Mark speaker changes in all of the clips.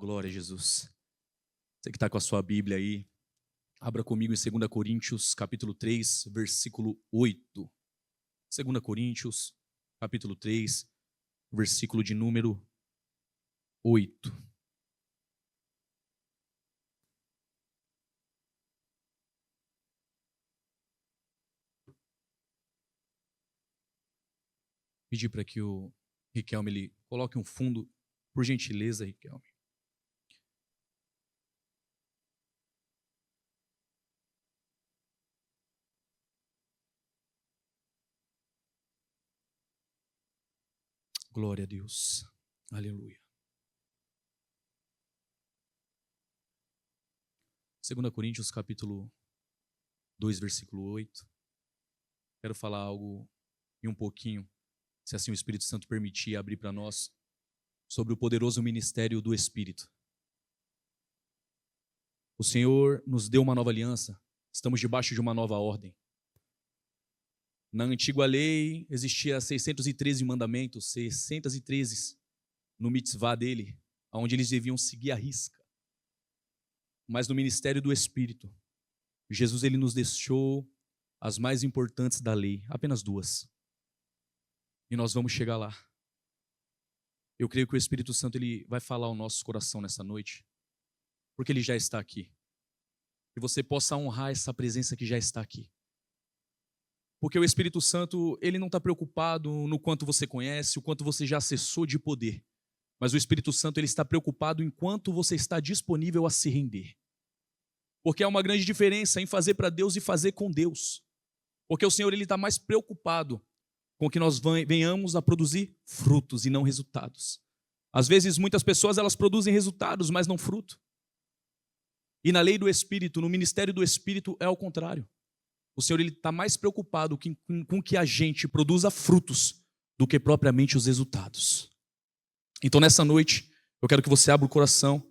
Speaker 1: Glória a Jesus. Você que está com a sua Bíblia aí, abra comigo em 2 Coríntios, capítulo 3, versículo 8. 2 Coríntios, capítulo 3, versículo de número 8. Pedir para que o Riquelme ele coloque um fundo, por gentileza, Riquelme. Glória a Deus. Aleluia. 2 Coríntios, capítulo 2, versículo 8. Quero falar algo e um pouquinho, se assim o Espírito Santo permitir abrir para nós, sobre o poderoso ministério do Espírito. O Senhor nos deu uma nova aliança, estamos debaixo de uma nova ordem. Na antiga lei existia 613 mandamentos, 613 no mitzvah dele, onde eles deviam seguir à risca. Mas no ministério do Espírito, Jesus ele nos deixou as mais importantes da lei, apenas duas. E nós vamos chegar lá. Eu creio que o Espírito Santo ele vai falar ao nosso coração nessa noite, porque ele já está aqui. Que você possa honrar essa presença que já está aqui. Porque o Espírito Santo, ele não está preocupado no quanto você conhece, o quanto você já acessou de poder. Mas o Espírito Santo, ele está preocupado em quanto você está disponível a se render. Porque há uma grande diferença em fazer para Deus e fazer com Deus. Porque o Senhor, ele está mais preocupado com que nós venhamos a produzir frutos e não resultados. Às vezes, muitas pessoas, elas produzem resultados, mas não fruto. E na lei do Espírito, no ministério do Espírito, é ao contrário. O Senhor está mais preocupado com que a gente produza frutos do que propriamente os resultados. Então, nessa noite, eu quero que você abra o coração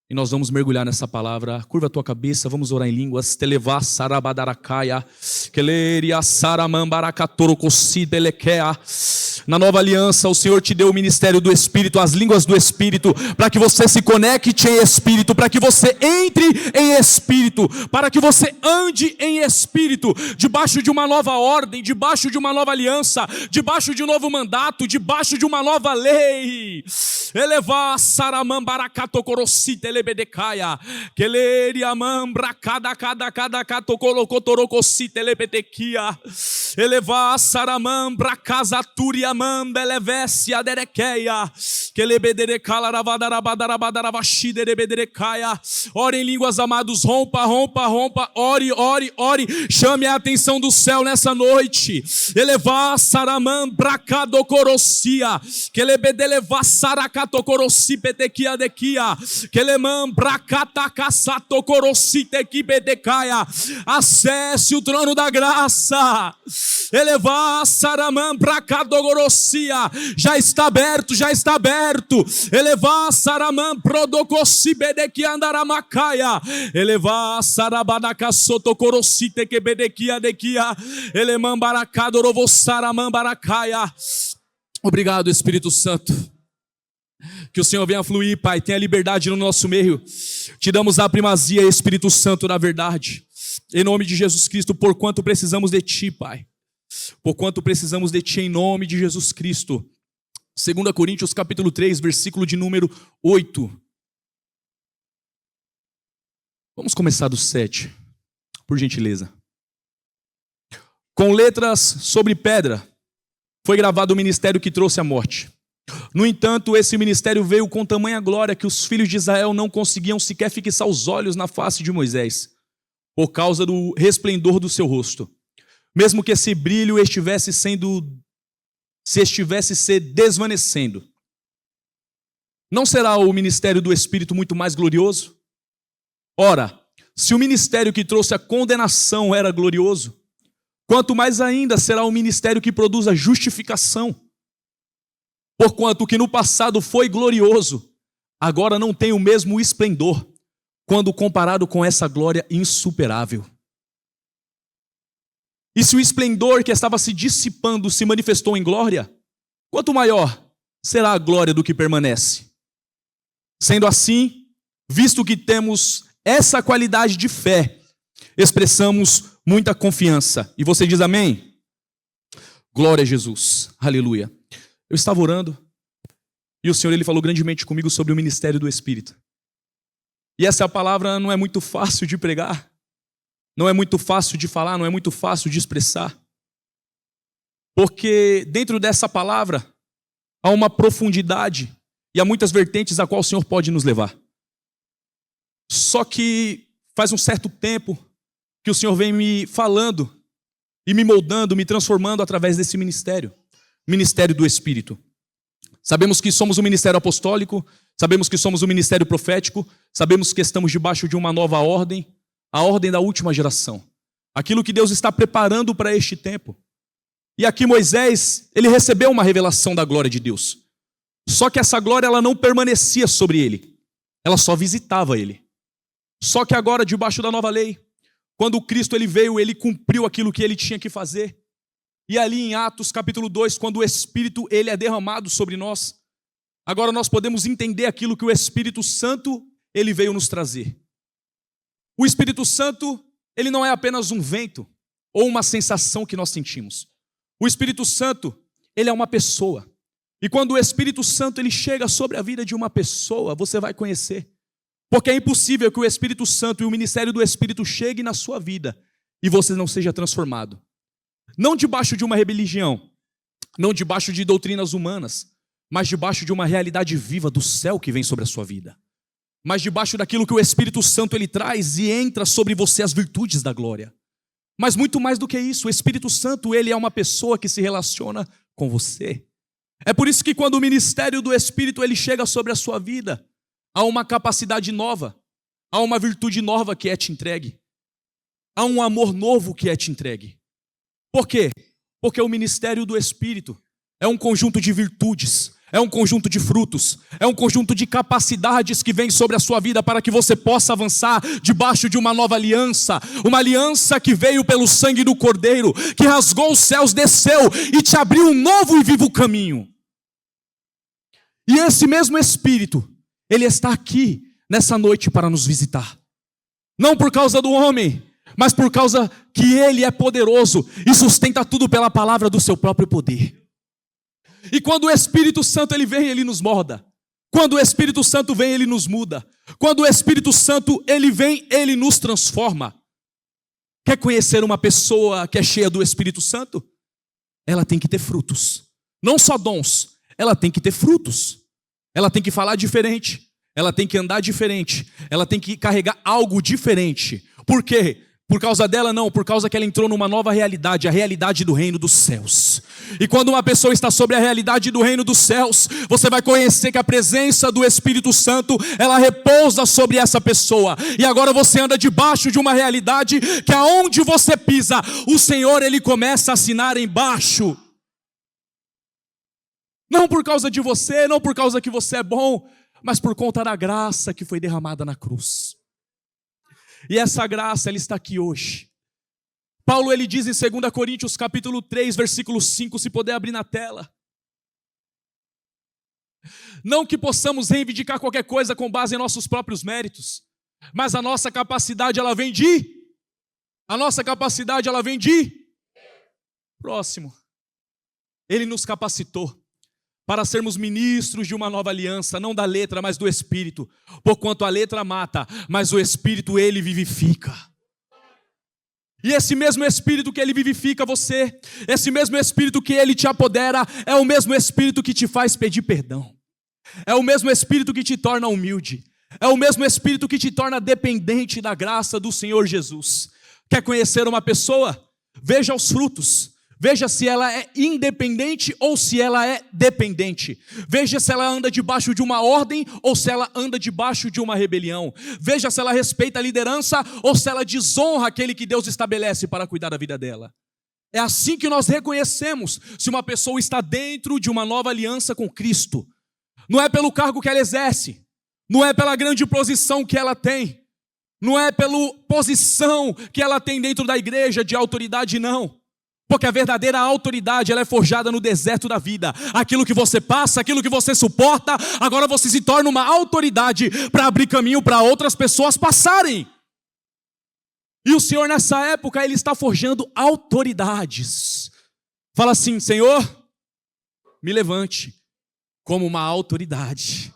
Speaker 1: e nós vamos mergulhar nessa palavra. Curva a tua cabeça, vamos orar em línguas. Televá sarabadarakaia, keleria saramambarakatorocosidelequea. Na nova aliança, o Senhor te deu o ministério do Espírito, as línguas do Espírito, para que você se conecte em Espírito, para que você entre em Espírito, para que você ande em Espírito, debaixo de uma nova ordem, debaixo de uma nova aliança, debaixo de um novo mandato, debaixo de uma nova lei. Elevar saramambarakatocorositelebedecaia, keleria mambracadacadacadacatocorocotorocositelebedequia, elevar saramambracasaturia Mambelevesia derequeia, kelebederecalarabadarabadarabadaravashiderebederecaia. Ore em línguas, amados, rompa, ore, chame a atenção do céu nessa noite. Elevar saramam bracadocorosia, kelebedelevar saracatocorosipetequia dequia, kelemam bracatacassatocorositequibedecaia. Acesse o trono da graça. Elevar saramam bracadocorosia. Já está aberto. Elevar saramam prodocosibedequia andaramacaia. Elevar sarabadacasotocorositequebedequia dequia. Elemam baracadorovosaramam baracaia. Obrigado, Espírito Santo. Que o Senhor venha fluir, Pai. Tenha liberdade no nosso meio. Te damos a primazia, Espírito Santo, na verdade. Em nome de Jesus Cristo, porquanto precisamos de Ti, Pai. Porquanto precisamos de Ti em nome de Jesus Cristo. 2 Coríntios capítulo 3, versículo de número 8. Vamos começar do 7, por gentileza. Com letras sobre pedra foi gravado o ministério que trouxe a morte. No entanto, esse ministério veio com tamanha glória que os filhos de Israel não conseguiam sequer fixar os olhos na face de Moisés, por causa do resplendor do seu rosto. Mesmo que esse brilho estivesse se desvanecendo. Não será o ministério do Espírito muito mais glorioso? Ora, se o ministério que trouxe a condenação era glorioso, quanto mais ainda será o ministério que produz a justificação. Porquanto o que no passado foi glorioso, agora não tem o mesmo esplendor, quando comparado com essa glória insuperável. E se o esplendor que estava se dissipando se manifestou em glória, quanto maior será a glória do que permanece. Sendo assim, visto que temos essa qualidade de fé, expressamos muita confiança. E você diz amém? Glória a Jesus. Aleluia. Eu estava orando e o Senhor ele falou grandemente comigo sobre o ministério do Espírito. E essa palavra não é muito fácil de pregar, não é muito fácil de falar, não é muito fácil de expressar. Porque dentro dessa palavra há uma profundidade e há muitas vertentes a qual o Senhor pode nos levar. Só que faz um certo tempo que o Senhor vem me falando e me moldando, me transformando através desse ministério, ministério do Espírito. Sabemos que somos um ministério apostólico, sabemos que somos um ministério profético, sabemos que estamos debaixo de uma nova ordem, a ordem da última geração. Aquilo que Deus está preparando para este tempo. E aqui Moisés, ele recebeu uma revelação da glória de Deus. Só que essa glória ela não permanecia sobre ele, ela só visitava ele. Só que agora, debaixo da nova lei, quando o Cristo ele veio, ele cumpriu aquilo que ele tinha que fazer. E ali em Atos capítulo 2, quando o Espírito ele é derramado sobre nós, agora nós podemos entender aquilo que o Espírito Santo ele veio nos trazer. O Espírito Santo, ele não é apenas um vento ou uma sensação que nós sentimos. O Espírito Santo, ele é uma pessoa. E quando o Espírito Santo ele chega sobre a vida de uma pessoa, você vai conhecer. Porque é impossível que o Espírito Santo e o ministério do Espírito chegue na sua vida e você não seja transformado. Não debaixo de uma religião, não debaixo de doutrinas humanas, mas debaixo de uma realidade viva do céu que vem sobre a sua vida. Mas debaixo daquilo que o Espírito Santo ele traz e entra sobre você as virtudes da glória. Mas muito mais do que isso, o Espírito Santo ele é uma pessoa que se relaciona com você. É por isso que quando o ministério do Espírito ele chega sobre a sua vida, há uma capacidade nova, há uma virtude nova que é te entregue, há um amor novo que é te entregue. Por quê? Porque o ministério do Espírito é um conjunto de virtudes, é um conjunto de frutos, é um conjunto de capacidades que vem sobre a sua vida para que você possa avançar debaixo de uma nova aliança, uma aliança que veio pelo sangue do Cordeiro, que rasgou os céus, desceu e te abriu um novo e vivo caminho. E esse mesmo Espírito, ele está aqui nessa noite para nos visitar. Não por causa do homem, mas por causa que ele é poderoso e sustenta tudo pela palavra do seu próprio poder. E quando o Espírito Santo ele vem, ele nos molda. Quando o Espírito Santo vem, ele nos muda. Quando o Espírito Santo ele vem, ele nos transforma. Quer conhecer uma pessoa que é cheia do Espírito Santo? Ela tem que ter frutos. Não só dons, ela tem que ter frutos. Ela tem que falar diferente. Ela tem que andar diferente. Ela tem que carregar algo diferente. Por quê? Por causa dela não, por causa que ela entrou numa nova realidade, a realidade do reino dos céus. E quando uma pessoa está sobre a realidade do reino dos céus, você vai conhecer que a presença do Espírito Santo, ela repousa sobre essa pessoa. E agora você anda debaixo de uma realidade que aonde você pisa, o Senhor ele começa a assinar embaixo. Não por causa de você, não por causa que você é bom, mas por conta da graça que foi derramada na cruz. E essa graça, ela está aqui hoje. Paulo, ele diz em 2 Coríntios, capítulo 3, versículo 5, se puder abrir na tela. Não que possamos reivindicar qualquer coisa com base em nossos próprios méritos, mas a nossa capacidade, ela vem de... Próximo. Ele nos capacitou para sermos ministros de uma nova aliança, não da letra, mas do Espírito. Porquanto a letra mata, mas o Espírito, ele vivifica. E esse mesmo Espírito que ele vivifica você, esse mesmo Espírito que ele te apodera, é o mesmo Espírito que te faz pedir perdão. É o mesmo Espírito que te torna humilde. É o mesmo Espírito que te torna dependente da graça do Senhor Jesus. Quer conhecer uma pessoa? Veja os frutos. Veja se ela é independente ou se ela é dependente. Veja se ela anda debaixo de uma ordem ou se ela anda debaixo de uma rebelião. Veja se ela respeita a liderança ou se ela desonra aquele que Deus estabelece para cuidar da vida dela. É assim que nós reconhecemos se uma pessoa está dentro de uma nova aliança com Cristo. Não é pelo cargo que ela exerce, não é pela grande posição que ela tem, não é pela posição que ela tem dentro da igreja de autoridade, não. Porque a verdadeira autoridade, ela é forjada no deserto da vida. Aquilo que você passa, aquilo que você suporta, agora você se torna uma autoridade para abrir caminho para outras pessoas passarem. E o Senhor nessa época, Ele está forjando autoridades. Fala assim: Senhor, me levante como uma autoridade.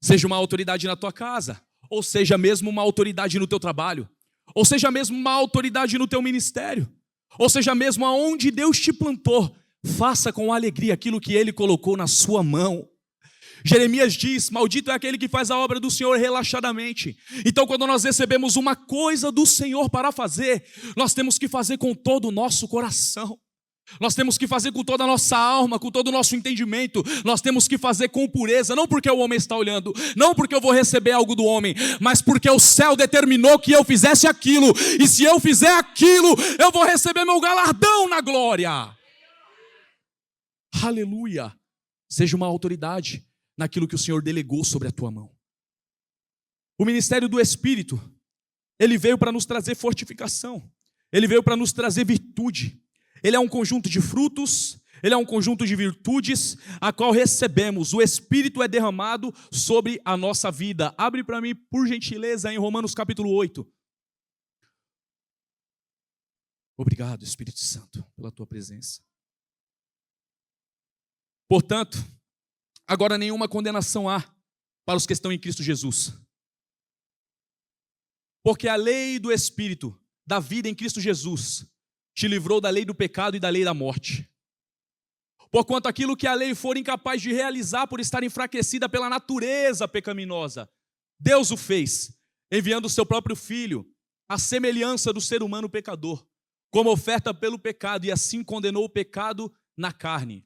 Speaker 1: Seja uma autoridade na tua casa, ou seja mesmo uma autoridade no teu trabalho, ou seja mesmo uma autoridade no teu ministério, ou seja mesmo aonde Deus te plantou. Faça com alegria aquilo que Ele colocou na sua mão. Jeremias diz: maldito é aquele que faz a obra do Senhor relaxadamente. Então, quando nós recebemos uma coisa do Senhor para fazer, nós temos que fazer com todo o nosso coração. Nós temos que fazer com toda a nossa alma, com todo o nosso entendimento. Nós temos que fazer com pureza, não porque o homem está olhando, não porque eu vou receber algo do homem, mas porque o céu determinou que eu fizesse aquilo. E se eu fizer aquilo, eu vou receber meu galardão na glória. Aleluia! Seja uma autoridade naquilo que o Senhor delegou sobre a tua mão. O ministério do Espírito, ele veio para nos trazer fortificação. Ele veio para nos trazer virtude. Ele é um conjunto de frutos, ele é um conjunto de virtudes, a qual recebemos. O Espírito é derramado sobre a nossa vida. Abre para mim, por gentileza, em Romanos capítulo 8. Obrigado, Espírito Santo, pela tua presença. Portanto, agora nenhuma condenação há para os que estão em Cristo Jesus. Porque a lei do Espírito, da vida em Cristo Jesus, te livrou da lei do pecado e da lei da morte. Porquanto aquilo que a lei for incapaz de realizar por estar enfraquecida pela natureza pecaminosa, Deus o fez, enviando o seu próprio Filho, à semelhança do ser humano pecador, como oferta pelo pecado, e assim condenou o pecado na carne,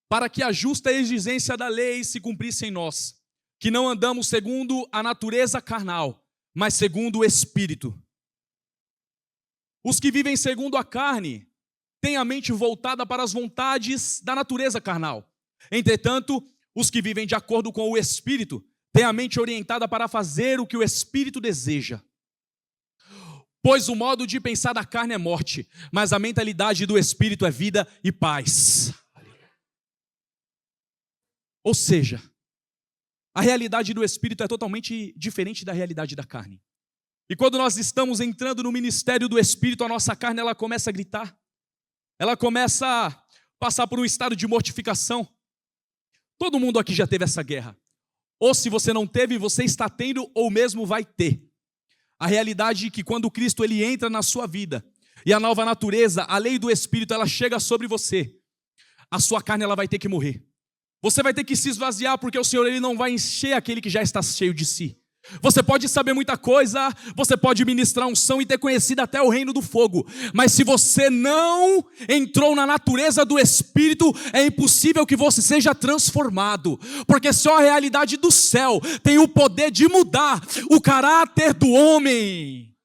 Speaker 1: para que a justa exigência da lei se cumprisse em nós, que não andamos segundo a natureza carnal, mas segundo o Espírito. Os que vivem segundo a carne têm a mente voltada para as vontades da natureza carnal. Entretanto, os que vivem de acordo com o Espírito têm a mente orientada para fazer o que o Espírito deseja. Pois o modo de pensar da carne é morte, mas a mentalidade do Espírito é vida e paz. Ou seja, a realidade do Espírito é totalmente diferente da realidade da carne. E quando nós estamos entrando no ministério do Espírito, a nossa carne ela começa a gritar. Ela começa a passar por um estado de mortificação. Todo mundo aqui já teve essa guerra. Ou se você não teve, você está tendo ou mesmo vai ter. A realidade é que quando Cristo ele entra na sua vida, e a nova natureza, a lei do Espírito, ela chega sobre você, a sua carne ela vai ter que morrer. Você vai ter que se esvaziar, porque o Senhor ele não vai encher aquele que já está cheio de si. Você pode saber muita coisa, você pode ministrar unção e ter conhecido até o reino do fogo, mas se você não entrou na natureza do Espírito, é impossível que você seja transformado, porque só a realidade do céu tem o poder de mudar o caráter do homem.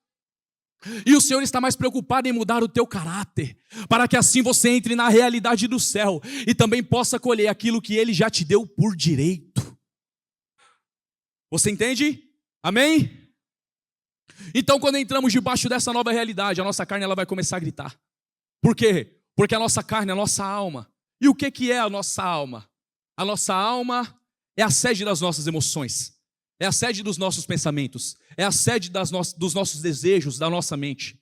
Speaker 1: E o Senhor está mais preocupado em mudar o teu caráter, para que assim você entre na realidade do céu e também possa colher aquilo que Ele já te deu por direito. Você entende? Amém? Então, quando entramos debaixo dessa nova realidade, a nossa carne ela vai começar a gritar. Por quê? Porque a nossa carne é a nossa alma. E o que é a nossa alma? A nossa alma é a sede das nossas emoções, é a sede dos nossos pensamentos, é a sede dos nossos desejos, da nossa mente.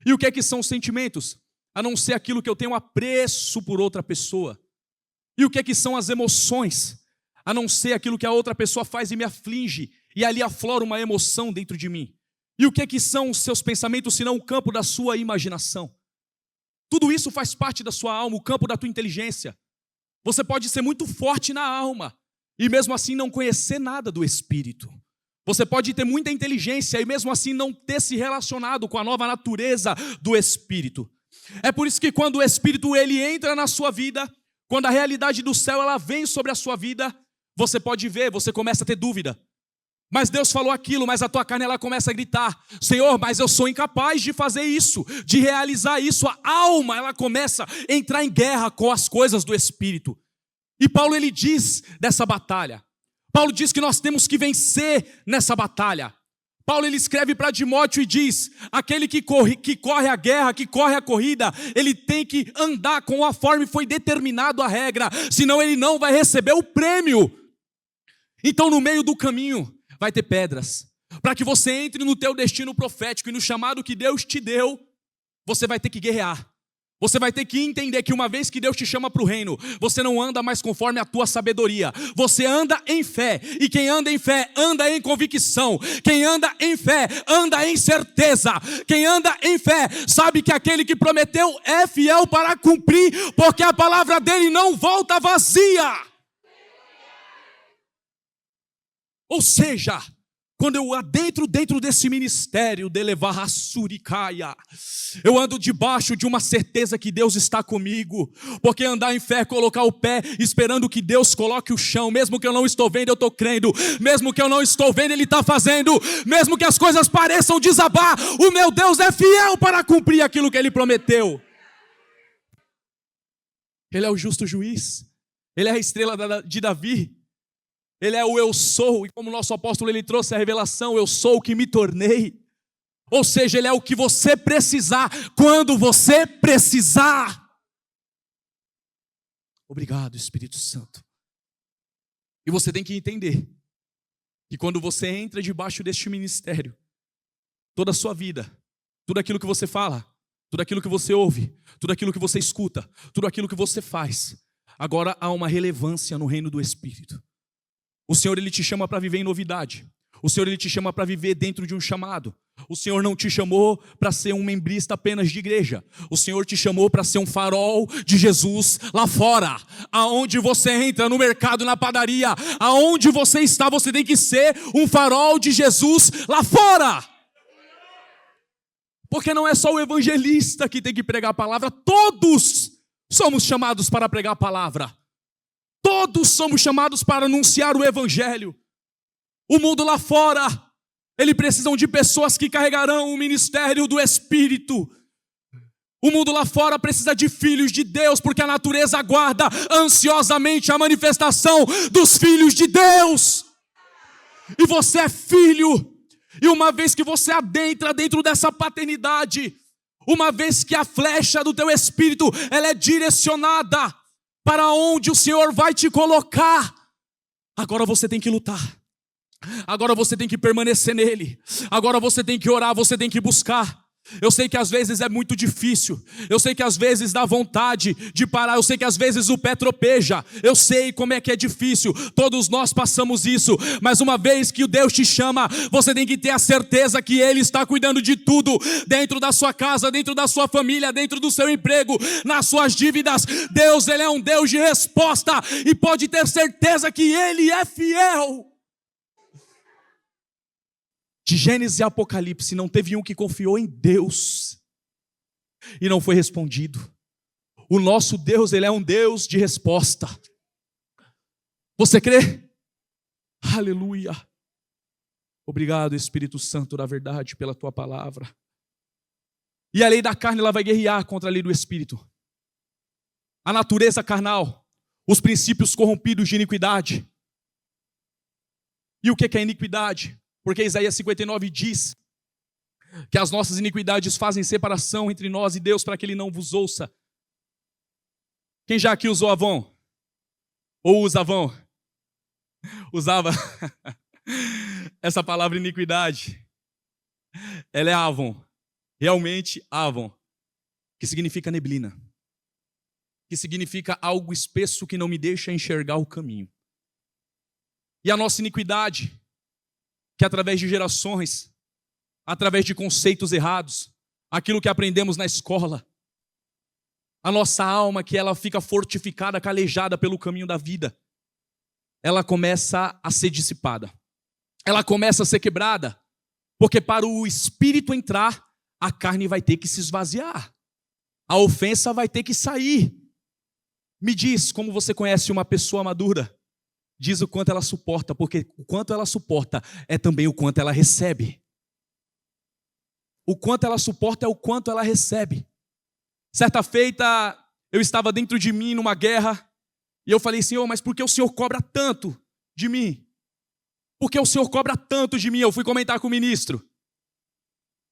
Speaker 1: E o que são os sentimentos? A não ser aquilo que eu tenho apreço por outra pessoa. E o que são as emoções? A não ser aquilo que a outra pessoa faz e me aflige, e ali aflora uma emoção dentro de mim. E o que são os seus pensamentos, senão o campo da sua imaginação? Tudo isso faz parte da sua alma, o campo da tua inteligência. Você pode ser muito forte na alma, e mesmo assim não conhecer nada do Espírito. Você pode ter muita inteligência, e mesmo assim não ter se relacionado com a nova natureza do Espírito. É por isso que quando o Espírito ele entra na sua vida, quando a realidade do céu ela vem sobre a sua vida, você pode ver, você começa a ter dúvida. Mas Deus falou aquilo, mas a tua carne ela começa a gritar: Senhor, mas eu sou incapaz de fazer isso, de realizar isso. A alma ela começa a entrar em guerra com as coisas do Espírito. E Paulo ele diz dessa batalha. Paulo diz que nós temos que vencer nessa batalha. Paulo ele escreve para Timóteo e diz: aquele que corre a guerra, que corre a corrida, ele tem que andar conforme foi determinado a regra, senão ele não vai receber o prêmio. Então no meio do caminho vai ter pedras, para que você entre no teu destino profético e no chamado que Deus te deu, você vai ter que guerrear. Você vai ter que entender que uma vez que Deus te chama para o reino, você não anda mais conforme a tua sabedoria. Você anda em fé. E quem anda em fé, anda em convicção. Quem anda em fé, anda em certeza. Quem anda em fé, sabe que aquele que prometeu é fiel para cumprir, porque a palavra dele não volta vazia. Ou seja, quando eu adentro dentro desse ministério de levar a Suricaya, eu ando debaixo de uma certeza que Deus está comigo, porque andar em fé é colocar o pé, esperando que Deus coloque o chão, mesmo que eu não estou vendo, eu estou crendo, mesmo que eu não estou vendo, Ele está fazendo, mesmo que as coisas pareçam desabar, o meu Deus é fiel para cumprir aquilo que Ele prometeu. Ele é o justo juiz, Ele é a estrela de Davi, Ele é o eu sou, e como o nosso apóstolo ele trouxe a revelação, eu sou o que me tornei. Ou seja, Ele é o que você precisar, quando você precisar. Obrigado, Espírito Santo. E você tem que entender que quando você entra debaixo deste ministério, toda a sua vida, tudo aquilo que você fala, tudo aquilo que você ouve, tudo aquilo que você escuta, tudo aquilo que você faz, agora há uma relevância no reino do Espírito. O Senhor ele te chama para viver em novidade. O Senhor ele te chama para viver dentro de um chamado. O Senhor não te chamou para ser um membrista apenas de igreja. O Senhor te chamou para ser um farol de Jesus lá fora. Aonde você entra, no mercado, na padaria, aonde você está, você tem que ser um farol de Jesus lá fora. Porque não é só o evangelista que tem que pregar a palavra, todos somos chamados para pregar a palavra. Todos somos chamados para anunciar o evangelho. O mundo lá fora, eles precisam de pessoas que carregarão o ministério do Espírito. O mundo lá fora precisa de filhos de Deus, porque a natureza aguarda ansiosamente a manifestação dos filhos de Deus. E você é filho. E uma vez que você adentra dentro dessa paternidade, uma vez que a flecha do teu espírito, ela é direcionada para onde o Senhor vai te colocar, agora você tem que lutar, agora você tem que permanecer nele, agora você tem que orar, você tem que buscar. Eu sei que às vezes é muito difícil, eu sei que às vezes dá vontade de parar, eu sei que às vezes o pé tropeja, eu sei como é que é difícil, todos nós passamos isso, mas uma vez que o Deus te chama, você tem que ter a certeza que Ele está cuidando de tudo, dentro da sua casa, dentro da sua família, dentro do seu emprego, nas suas dívidas. Deus, Ele é um Deus de resposta, e pode ter certeza que Ele é fiel. De Gênesis e Apocalipse, não teve um que confiou em Deus e não foi respondido. O nosso Deus, Ele é um Deus de resposta. Você crê? Aleluia. Obrigado, Espírito Santo da verdade, pela Tua palavra. E a lei da carne, ela vai guerrear contra a lei do Espírito. A natureza carnal, os princípios corrompidos de iniquidade. E o que é iniquidade? Porque Isaías 59 diz que as nossas iniquidades fazem separação entre nós e Deus para que Ele não vos ouça. Quem já aqui usou Avon? Ou usa Avon? Usava essa palavra iniquidade. Ela é Avon. Realmente Avon. Que significa neblina. Que significa algo espesso que não me deixa enxergar o caminho. E a nossa iniquidade, que através de gerações, através de conceitos errados, aquilo que aprendemos na escola, a nossa alma que ela fica fortificada, calejada pelo caminho da vida, ela começa a ser dissipada, ela começa a ser quebrada, porque para o Espírito entrar, a carne vai ter que se esvaziar, a ofensa vai ter que sair. Me diz como você conhece uma pessoa madura. Diz o quanto ela suporta, porque o quanto ela suporta é também o quanto ela recebe. O quanto ela suporta é o quanto ela recebe. Certa feita, eu estava dentro de mim numa guerra, e eu falei, Senhor, mas por que o Senhor cobra tanto de mim? Porque o Senhor cobra tanto de mim. Eu fui comentar com o ministro.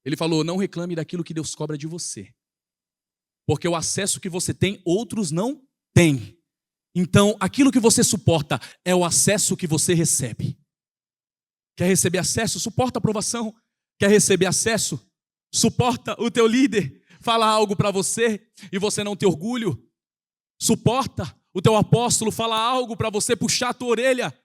Speaker 1: Ele falou, não reclame daquilo que Deus cobra de você. Porque o acesso que você tem, outros não têm. Então, aquilo que você suporta é o acesso que você recebe. Quer receber acesso? Suporta a aprovação. Quer receber acesso? Suporta o teu líder falar algo para você e você não ter orgulho. Suporta o teu apóstolo falar algo para você, puxar a tua orelha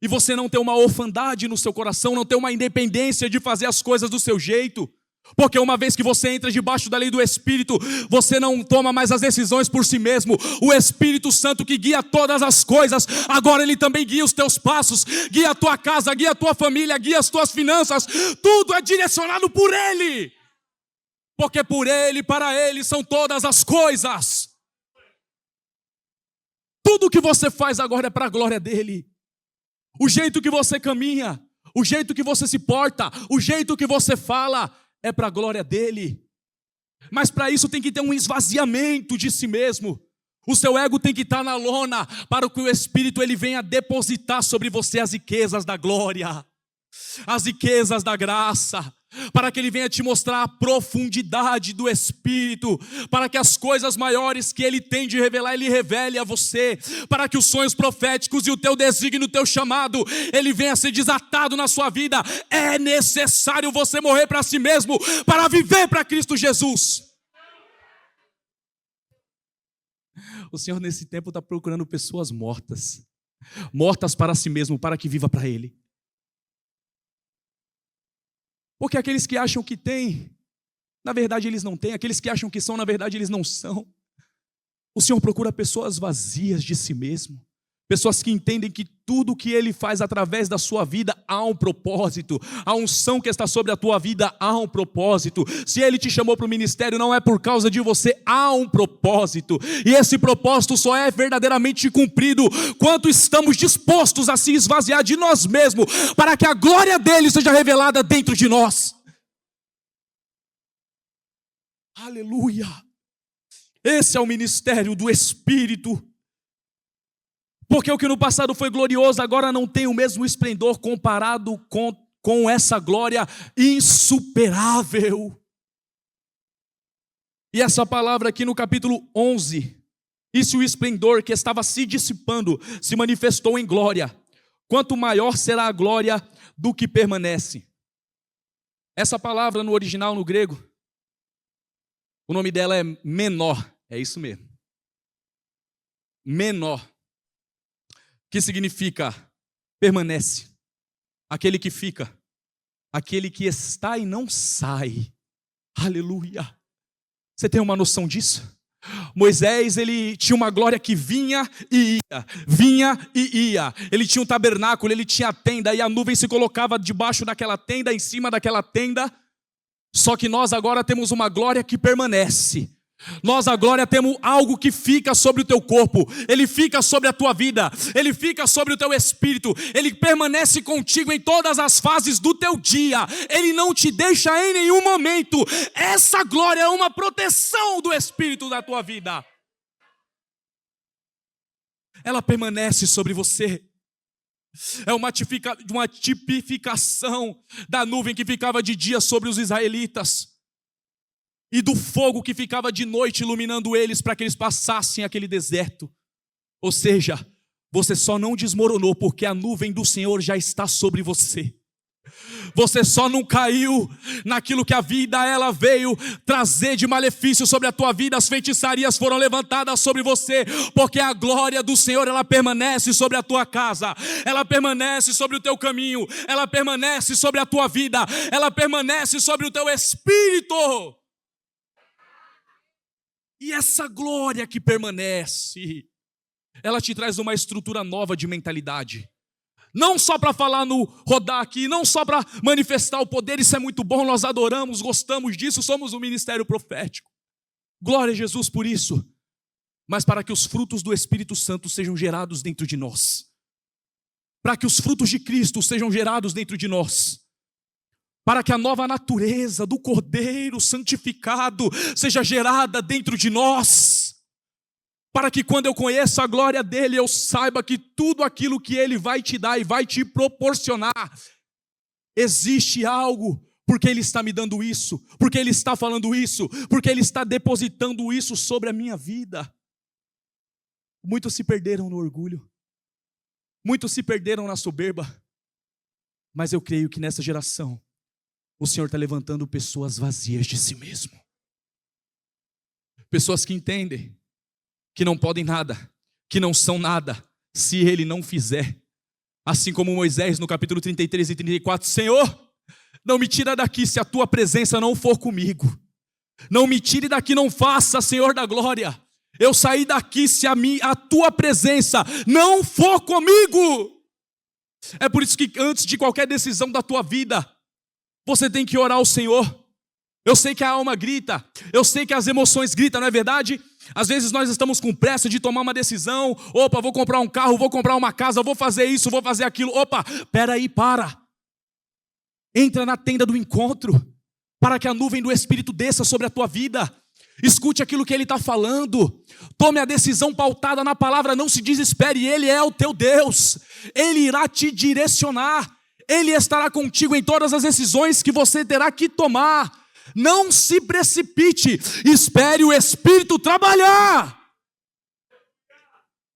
Speaker 1: e você não ter uma orfandade no seu coração, não ter uma independência de fazer as coisas do seu jeito. Porque uma vez que você entra debaixo da lei do Espírito, você não toma mais as decisões por si mesmo. O Espírito Santo que guia todas as coisas, agora Ele também guia os teus passos, guia a tua casa, guia a tua família, guia as tuas finanças. Tudo é direcionado por Ele. Porque por Ele, para Ele são todas as coisas. Tudo que você faz agora é para a glória dEle. O jeito que você caminha, o jeito que você se porta, o jeito que você fala, é para a glória dEle. Mas para isso tem que ter um esvaziamento de si mesmo. O seu ego tem que estar na lona, para que o Espírito ele venha depositar sobre você as riquezas da glória, as riquezas da graça, para que Ele venha te mostrar a profundidade do Espírito, para que as coisas maiores que Ele tem de revelar, Ele revele a você, para que os sonhos proféticos e o teu desígnio, o teu chamado, ele venha a ser desatado na sua vida. É necessário você morrer para si mesmo, para viver para Cristo Jesus. O Senhor nesse tempo está procurando pessoas mortas, mortas para si mesmo, para que viva para Ele. Porque aqueles que acham que têm, na verdade eles não têm. Aqueles que acham que são, na verdade eles não são. O Senhor procura pessoas vazias de si mesmo. Pessoas que entendem que tudo que Ele faz através da sua vida há um propósito. A unção que está sobre a tua vida há um propósito. Se Ele te chamou para o ministério, não é por causa de você, há um propósito. E esse propósito só é verdadeiramente cumprido quando estamos dispostos a se esvaziar de nós mesmos, para que a glória dEle seja revelada dentro de nós. Aleluia! Esse é o ministério do Espírito. Porque o que no passado foi glorioso, agora não tem o mesmo esplendor comparado com essa glória insuperável. E essa palavra aqui no capítulo 11, e se o esplendor que estava se dissipando se manifestou em glória, quanto maior será a glória do que permanece. Essa palavra no original, no grego, o nome dela é menor, é isso mesmo. Menor. Que significa permanece, aquele que fica, aquele que está e não sai. Aleluia! Você tem uma noção disso? Moisés, ele tinha uma glória que vinha e ia, vinha e ia. Ele tinha um tabernáculo, ele tinha a tenda, e a nuvem se colocava debaixo daquela tenda, em cima daquela tenda. Só que nós agora temos uma glória que permanece. Nós agora temos algo que fica sobre o teu corpo, ele fica sobre a tua vida, ele fica sobre o teu espírito, ele permanece contigo em todas as fases do teu dia, ele não te deixa em nenhum momento. Essa glória é uma proteção do Espírito da tua vida. Ela permanece sobre você. É uma tipificação da nuvem que ficava de dia sobre os israelitas e do fogo que ficava de noite iluminando eles para que eles passassem aquele deserto. Ou seja, você só não desmoronou porque a nuvem do Senhor já está sobre você. Você só não caiu naquilo que a vida ela veio trazer de malefício sobre a tua vida. As feitiçarias foram levantadas sobre você, porque a glória do Senhor ela permanece sobre a tua casa, ela permanece sobre o teu caminho, ela permanece sobre a tua vida, ela permanece sobre o teu espírito. E essa glória que permanece, ela te traz uma estrutura nova de mentalidade. Não só para falar no rodar aqui, não só para manifestar o poder, isso é muito bom, nós adoramos, gostamos disso, somos um ministério profético. Glória a Jesus por isso. Mas para que os frutos do Espírito Santo sejam gerados dentro de nós. Para que os frutos de Cristo sejam gerados dentro de nós. Para que a nova natureza do Cordeiro santificado seja gerada dentro de nós. para que quando eu conheça a glória dele, eu saiba que tudo aquilo que ele vai te dar e vai te proporcionar, existe algo, porque ele está me dando isso, porque ele está falando isso, porque ele está depositando isso sobre a minha vida. Muitos se perderam no orgulho, muitos se perderam na soberba, mas eu creio que nessa geração, o Senhor está levantando pessoas vazias de si mesmo. Pessoas que entendem que não podem nada, que não são nada, se Ele não fizer. Assim como Moisés no capítulo 33 e 34, Senhor, não me tira daqui se a Tua presença não for comigo. Não me tire daqui, não faça, Senhor da glória, eu sair daqui se a Tua presença não for comigo. É por isso que antes de qualquer decisão da tua vida, você tem que orar ao Senhor. Eu sei que a alma grita, eu sei que as emoções gritam, não é verdade? Às vezes nós estamos com pressa de tomar uma decisão. Opa, vou comprar um carro, vou comprar uma casa, vou fazer isso, vou fazer aquilo. Opa, peraí, para. Entra na tenda do encontro, para que a nuvem do Espírito desça sobre a tua vida. Escute aquilo que Ele está falando. Tome a decisão pautada na palavra, não se desespere. Ele é o teu Deus, Ele irá te direcionar, Ele estará contigo em todas as decisões que você terá que tomar. Não se precipite, espere o Espírito trabalhar.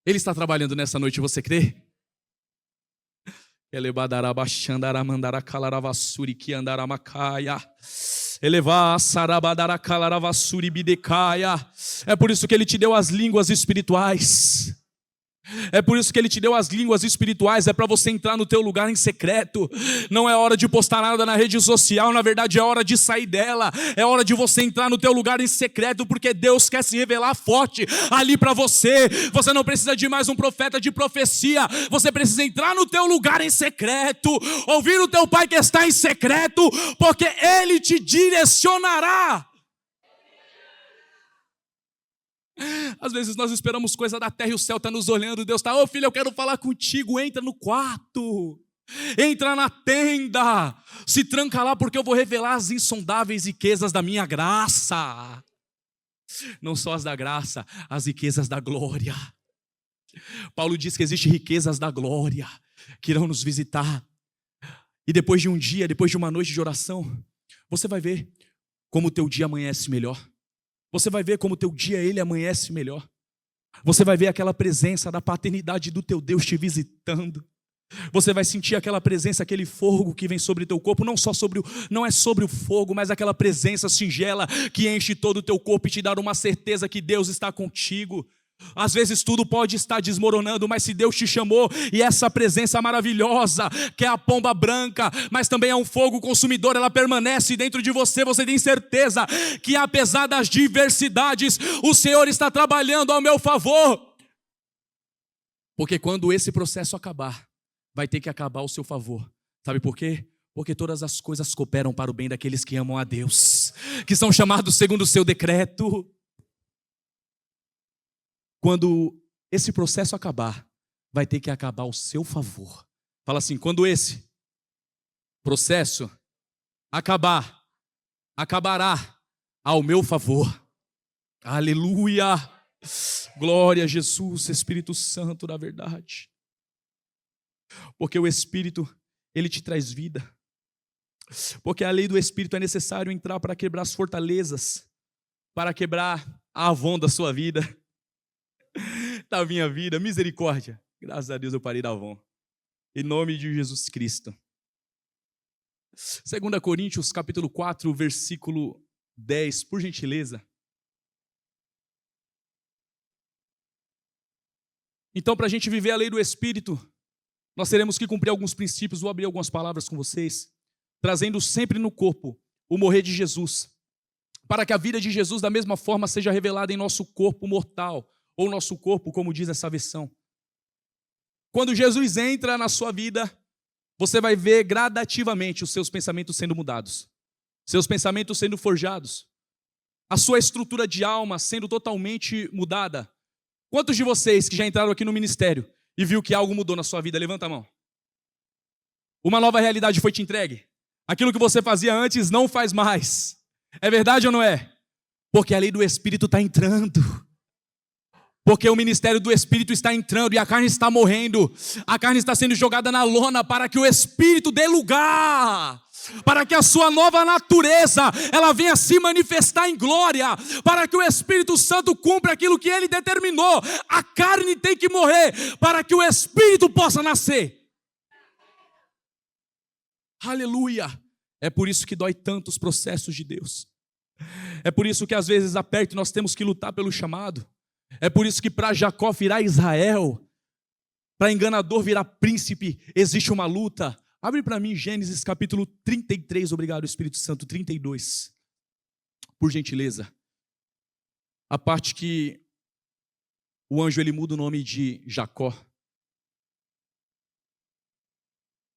Speaker 1: Ele está trabalhando nessa noite, você crê? É por isso que Ele te deu as línguas espirituais. É por isso que Ele te deu as línguas espirituais. É para você entrar no teu lugar em secreto. Não é hora de postar nada na rede social. Na verdade é hora de sair dela. É hora de você entrar no teu lugar em secreto, porque Deus quer se revelar forte ali para você. Você não precisa de mais um profeta de profecia. Você precisa entrar no teu lugar em secreto, ouvir o teu Pai que está em secreto, porque Ele te direcionará. Às vezes nós esperamos coisa da terra e o céu está nos olhando. Deus está, filho, eu quero falar contigo. Entra no quarto, entra na tenda, se tranca lá, porque eu vou revelar as insondáveis riquezas da minha graça. Não só as da graça, as riquezas da glória. Paulo diz que existem riquezas da glória que irão nos visitar. E depois de um dia, depois de uma noite de oração, você vai ver como o teu dia amanhece melhor. Você vai ver como o teu dia ele amanhece melhor. Você vai ver aquela presença da paternidade do teu Deus te visitando. Você vai sentir aquela presença, aquele fogo que vem sobre o teu corpo, não é sobre o fogo, mas aquela presença singela que enche todo o teu corpo e te dá uma certeza que Deus está contigo. Às vezes tudo pode estar desmoronando, mas se Deus te chamou, e essa presença maravilhosa, que é a pomba branca, mas também é um fogo consumidor, ela permanece dentro de você, você tem certeza que apesar das diversidades, o Senhor está trabalhando ao meu favor. Porque quando esse processo acabar, vai ter que acabar ao seu favor. Sabe por quê? Porque todas as coisas cooperam para o bem daqueles que amam a Deus, que são chamados segundo o seu decreto. Quando esse processo acabar, vai ter que acabar ao seu favor. Fala assim, quando esse processo acabará ao meu favor. Aleluia! Glória a Jesus, Espírito Santo da verdade. Porque o Espírito, ele te traz vida. Porque a lei do Espírito é necessário entrar para quebrar as fortalezas, para quebrar a Avon da sua vida. Da minha vida, misericórdia. Graças a Deus eu parei da Avon. Em nome de Jesus Cristo. 2 Coríntios capítulo 4, versículo 10, por gentileza. Então, para a gente viver a lei do Espírito, nós teremos que cumprir alguns princípios. Vou abrir algumas palavras com vocês, trazendo sempre no corpo o morrer de Jesus, para que a vida de Jesus da mesma forma seja revelada em nosso corpo mortal, ou nosso corpo, como diz essa versão. Quando Jesus entra na sua vida, você vai ver gradativamente os seus pensamentos sendo mudados, seus pensamentos sendo forjados, a sua estrutura de alma sendo totalmente mudada. Quantos de vocês que já entraram aqui no ministério e viu que algo mudou na sua vida? Levanta a mão. Uma nova realidade foi te entregue. Aquilo que você fazia antes não faz mais. É verdade ou não é? Porque a lei do Espírito está entrando. Porque o ministério do Espírito está entrando e a carne está morrendo. A carne está sendo jogada na lona para que o Espírito dê lugar. Para que a sua nova natureza, ela venha se manifestar em glória. Para que o Espírito Santo cumpra aquilo que Ele determinou. A carne tem que morrer para que o Espírito possa nascer. Aleluia. É por isso que dói tanto os processos de Deus. É por isso que às vezes aperta e nós temos que lutar pelo chamado. É por isso que para Jacó virar Israel, para enganador virar príncipe, existe uma luta. Abre para mim Gênesis capítulo 33, obrigado Espírito Santo, 32. Por gentileza. A parte que o anjo ele muda o nome de Jacó.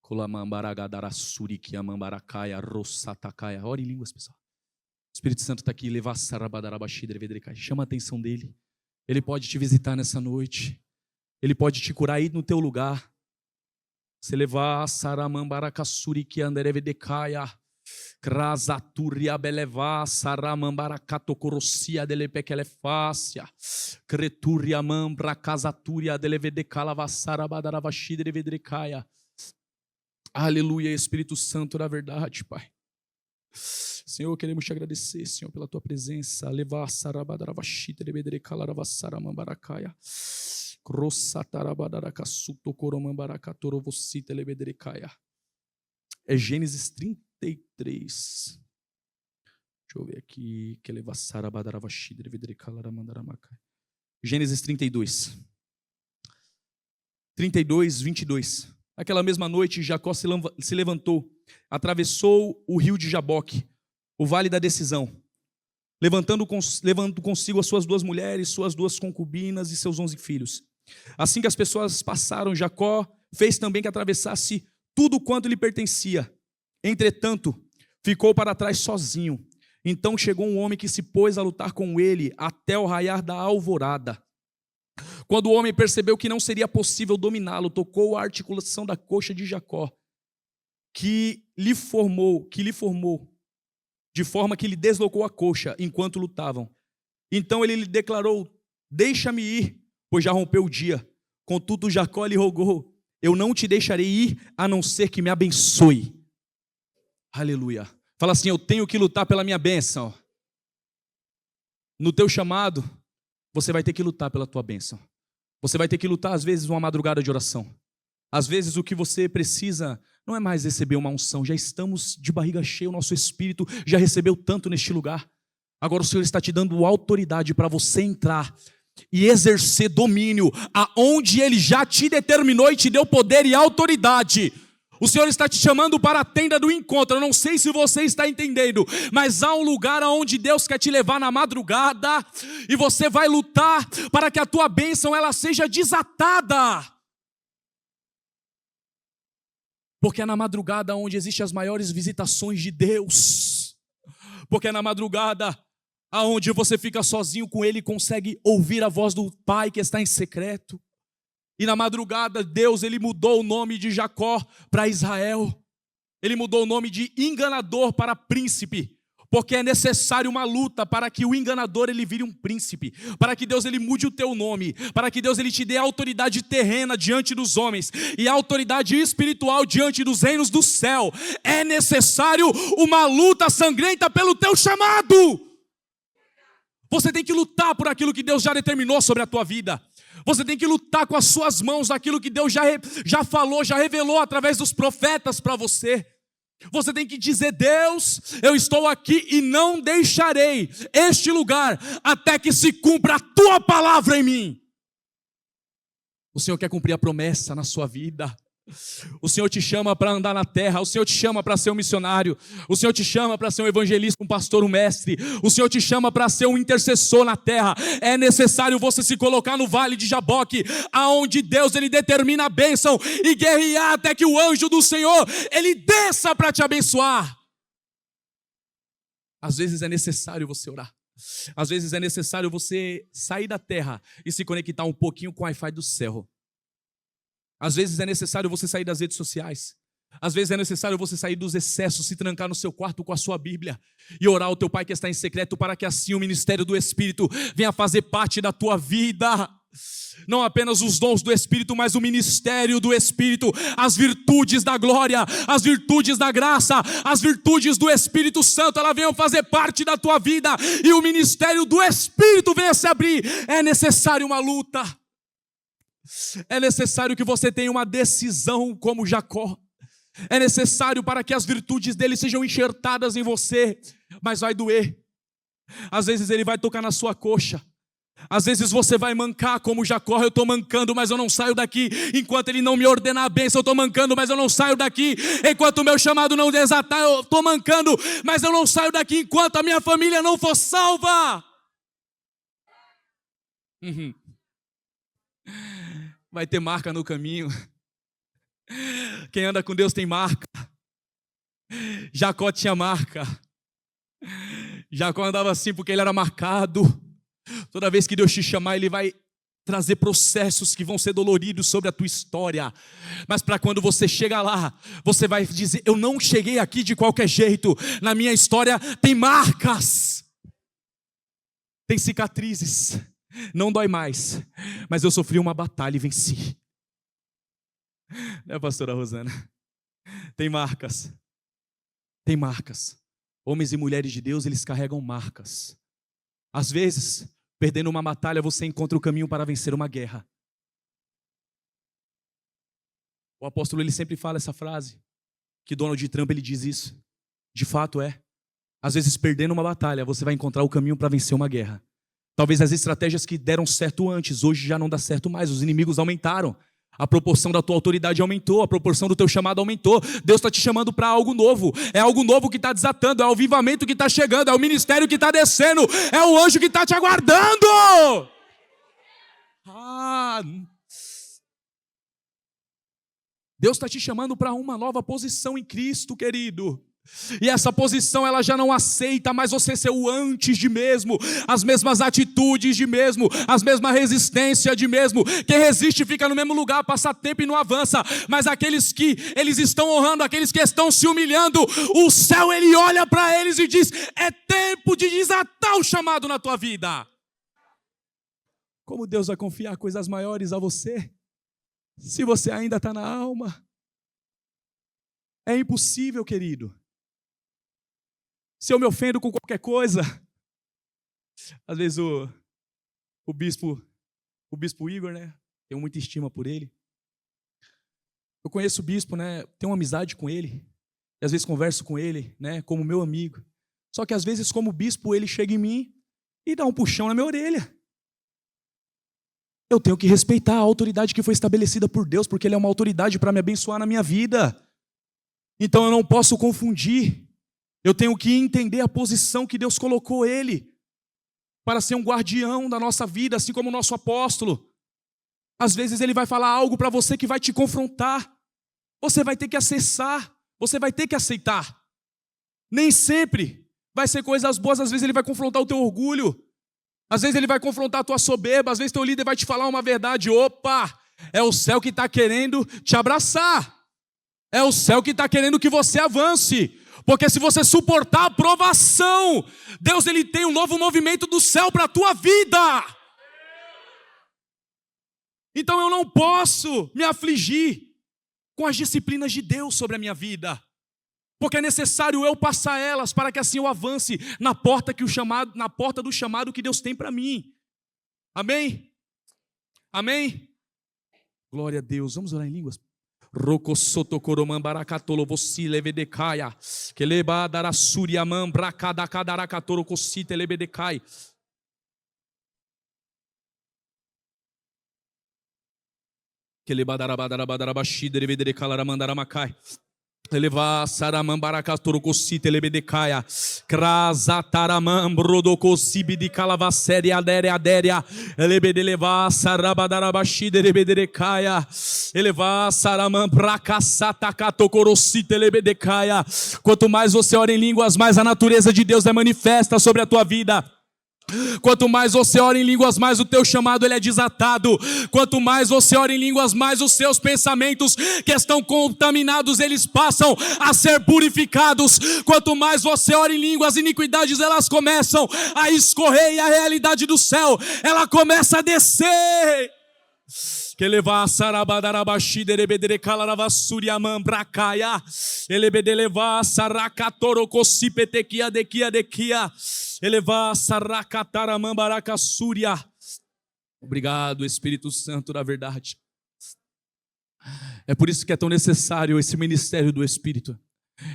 Speaker 1: Ora em línguas, pessoal. O Espírito Santo está aqui. Chama a atenção dele. Ele pode te visitar nessa noite. Ele pode te curar aí no teu lugar. Se levar saramambaracassuriki anderevedekaya. Krasaturia beleva saramambarakatokorosia delepekelefacia. Creturia mambra casaturia delevedekalavasarabadaravashidrevedrekaya. Aleluia, Espírito Santo da verdade, Pai. Senhor, queremos te agradecer, Senhor, pela tua presença. Levar sarabadaravashita lebedrecalaravassaramambarakaya. Crossatarabadarakassutocoromambarakatorovocita lebedrecaya. É Gênesis 33. Deixa eu ver aqui. Gênesis 32. 32, 22. Aquela mesma noite, Jacó se levantou, atravessou o rio de Jaboque, o vale da decisão, levando consigo as suas 2 mulheres, suas 2 concubinas e seus 11 filhos. Assim que as pessoas passaram, Jacó fez também que atravessasse tudo quanto lhe pertencia. Entretanto, ficou para trás sozinho. Então chegou um homem que se pôs a lutar com ele até o raiar da alvorada. Quando o homem percebeu que não seria possível dominá-lo, tocou a articulação da coxa de Jacó, que lhe formou, de forma que lhe deslocou a coxa enquanto lutavam. Então ele lhe declarou: deixa-me ir, pois já rompeu o dia. Contudo Jacó lhe rogou: eu não te deixarei ir, a não ser que me abençoe. Aleluia. Fala assim: eu tenho que lutar pela minha bênção. No teu chamado, você vai ter que lutar pela tua bênção. Você vai ter que lutar, às vezes, uma madrugada de oração. Às vezes, o que você precisa não é mais receber uma unção. Já estamos de barriga cheia, o nosso espírito já recebeu tanto neste lugar. Agora o Senhor está te dando autoridade para você entrar e exercer domínio aonde Ele já te determinou e te deu poder e autoridade. O Senhor está te chamando para a tenda do encontro. Eu não sei se você está entendendo, mas há um lugar aonde Deus quer te levar na madrugada e você vai lutar para que a tua bênção ela seja desatada. Porque é na madrugada onde existem as maiores visitações de Deus. Porque é na madrugada aonde você fica sozinho com Ele e consegue ouvir a voz do Pai que está em secreto. E na madrugada, Deus ele mudou o nome de Jacó para Israel. Ele mudou o nome de enganador para príncipe. Porque é necessário uma luta para que o enganador ele vire um príncipe. Para que Deus ele mude o teu nome. Para que Deus ele te dê autoridade terrena diante dos homens. E autoridade espiritual diante dos reinos do céu. É necessário uma luta sangrenta pelo teu chamado. Você tem que lutar por aquilo que Deus já determinou sobre a tua vida. Você tem que lutar com as suas mãos aquilo que Deus já falou, já revelou através dos profetas para você. Você tem que dizer: Deus, eu estou aqui e não deixarei este lugar até que se cumpra a tua palavra em mim. O Senhor quer cumprir a promessa na sua vida. O Senhor te chama para andar na terra. O Senhor te chama para ser um missionário. O Senhor te chama para ser um evangelista, um pastor, um mestre. O Senhor te chama para ser um intercessor na terra. É necessário você se colocar no vale de Jaboque, aonde Deus ele determina a bênção, e guerrear até que o anjo do Senhor ele desça para te abençoar. Às vezes é necessário você orar. Às vezes é necessário você sair da terra e se conectar um pouquinho com o Wi-Fi do céu. Às vezes é necessário você sair das redes sociais. Às vezes é necessário você sair dos excessos, se trancar no seu quarto com a sua Bíblia e orar ao teu Pai que está em secreto, para que assim o ministério do Espírito venha fazer parte da tua vida. Não apenas os dons do Espírito, mas o ministério do Espírito, as virtudes da glória, as virtudes da graça, as virtudes do Espírito Santo, elas venham fazer parte da tua vida, e o ministério do Espírito venha se abrir. É necessário uma luta, é necessário que você tenha uma decisão como Jacó, é necessário para que as virtudes dele sejam enxertadas em você, mas vai doer. Às vezes ele vai tocar na sua coxa, às vezes você vai mancar como Jacó. Eu estou mancando, mas eu não saio daqui. Enquanto ele não me ordenar a bênção, eu estou mancando, mas eu não saio daqui. Enquanto o meu chamado não desatar, eu estou mancando, mas eu não saio daqui enquanto a minha família não for salva. Vai ter marca no caminho. Quem anda com Deus tem marca. Jacó tinha marca. Jacó andava assim porque ele era marcado. Toda vez que Deus te chamar, Ele vai trazer processos que vão ser doloridos sobre a tua história. Mas para quando você chegar lá, você vai dizer: eu não cheguei aqui de qualquer jeito. Na minha história tem marcas, tem cicatrizes. Não dói mais, mas eu sofri uma batalha e venci. Né, pastora Rosana? Tem marcas. Tem marcas. Homens e mulheres de Deus, eles carregam marcas. Às vezes, perdendo uma batalha, você encontra o caminho para vencer uma guerra. O apóstolo, ele sempre fala essa frase, que Donald Trump, ele diz isso. De fato é. Às vezes, perdendo uma batalha, você vai encontrar o caminho para vencer uma guerra. Talvez as estratégias que deram certo antes, hoje já não dá certo mais. Os inimigos aumentaram. A proporção da tua autoridade aumentou, a proporção do teu chamado aumentou. Deus está te chamando para algo novo. É algo novo que está desatando, é o avivamento que está chegando, é o ministério que está descendo, é o anjo que está te aguardando. Deus está te chamando para uma nova posição em Cristo, querido. E essa posição ela já não aceita mais você ser o antes de mesmo, as mesmas atitudes de mesmo, as mesmas resistências de mesmo. Quem resiste fica no mesmo lugar, passa tempo e não avança. Mas aqueles que eles estão honrando, aqueles que estão se humilhando, o céu ele olha para eles e diz: é tempo de desatar o chamado na tua vida. Como Deus vai confiar coisas maiores a você, se você ainda está na alma? É impossível, querido. Se eu me ofendo com qualquer coisa, às vezes o bispo Igor, né? Tenho muita estima por ele. Eu conheço o bispo, né? Tenho uma amizade com ele. E às vezes converso com ele, né? Como meu amigo. Só que às vezes, como bispo, ele chega em mim e dá um puxão na minha orelha. Eu tenho que respeitar a autoridade que foi estabelecida por Deus, porque Ele é uma autoridade para me abençoar na minha vida. Então eu não posso confundir. Eu tenho que entender a posição que Deus colocou ele para ser um guardião da nossa vida, assim como o nosso apóstolo. Às vezes ele vai falar algo para você que vai te confrontar. Você vai ter que acessar, você vai ter que aceitar. Nem sempre vai ser coisas boas, às vezes ele vai confrontar o teu orgulho. Às vezes ele vai confrontar a tua soberba, às vezes teu líder vai te falar uma verdade. Opa, é o céu que está querendo te abraçar. É o céu que está querendo que você avance. Porque se você suportar a provação, Deus ele tem um novo movimento do céu para a tua vida. Então eu não posso me afligir com as disciplinas de Deus sobre a minha vida. Porque é necessário eu passar elas para que assim eu avance na porta do chamado que Deus tem para mim. Amém? Amém? Glória a Deus. Vamos orar em línguas. Rocosoto coromambaracatolo você levedecaya, que leba darasuriamam bracadacadaracatoro cosite lebedecai. Que leba darabadarabadarabaxide levedecalaramandaramakai. Eleva saramambaracatoro cosite lebedecaya. Krasataramam brodocosibi de calavacere adéria. Elebedeleva sarabadarabaxide lebedecaya. Elevar saramam pracassata catocorocite lebedecaia. Quanto mais você ora em línguas, mais a natureza de Deus é manifesta sobre a tua vida. Quanto mais você ora em línguas, mais o teu chamado ele é desatado. Quanto mais você ora em línguas, mais os seus pensamentos que estão contaminados, eles passam a ser purificados. Quanto mais você ora em línguas, as iniquidades elas começam a escorrer e a realidade do céu, ela começa a descer. Que levar sarabadarabashi derebedere calaravassuriamam bracaya elebedeleva saracatorocossipetequia dequia elevar saracataramam baracassuria. Obrigado, Espírito Santo da verdade. É por isso que é tão necessário esse ministério do Espírito.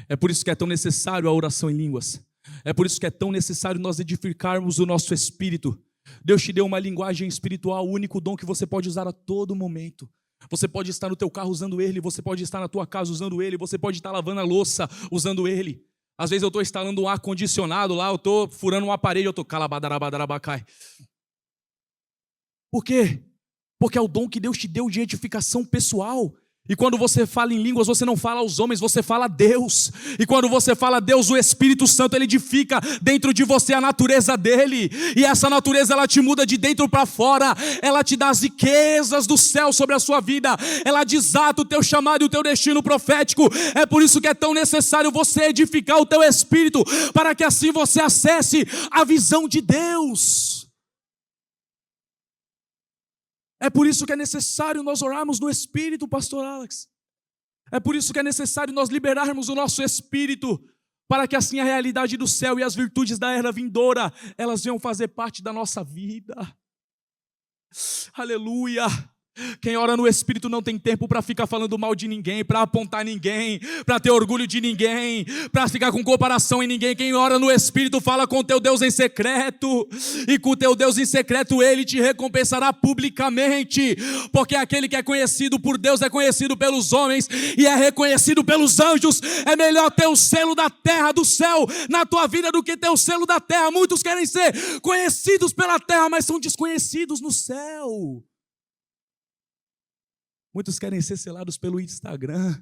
Speaker 1: É por isso que é tão necessário a oração em línguas. É por isso que é tão necessário nós edificarmos o nosso espírito. Deus te deu uma linguagem espiritual, o único dom que você pode usar a todo momento. Você pode estar no teu carro usando ele, você pode estar na tua casa usando ele, você pode estar lavando a louça usando ele. Às vezes eu estou instalando um ar-condicionado lá, eu estou furando um aparelho, eu estou calabadarabadarabacai. Por quê? Porque é o dom que Deus te deu de edificação pessoal. E quando você fala em línguas, você não fala aos homens, você fala a Deus. E quando você fala a Deus, o Espírito Santo, ele edifica dentro de você a natureza dele. E essa natureza, ela te muda de dentro para fora. Ela te dá as riquezas do céu sobre a sua vida. Ela desata o teu chamado e o teu destino profético. É por isso que é tão necessário você edificar o teu espírito, para que assim você acesse a visão de Deus. É por isso que é necessário nós orarmos no Espírito, pastor Alex. É por isso que é necessário nós liberarmos o nosso espírito, para que assim a realidade do céu e as virtudes da era vindoura, elas venham fazer parte da nossa vida. Aleluia! Quem ora no Espírito não tem tempo para ficar falando mal de ninguém, para apontar ninguém, para ter orgulho de ninguém, para ficar com comparação em ninguém. Quem ora no Espírito fala com o teu Deus em secreto, e com o teu Deus em secreto ele te recompensará publicamente, porque aquele que é conhecido por Deus é conhecido pelos homens e é reconhecido pelos anjos. É melhor ter o selo da terra, do céu, na tua vida do que ter o selo da terra. Muitos querem ser conhecidos pela terra, mas são desconhecidos no céu. Muitos querem ser selados pelo Instagram,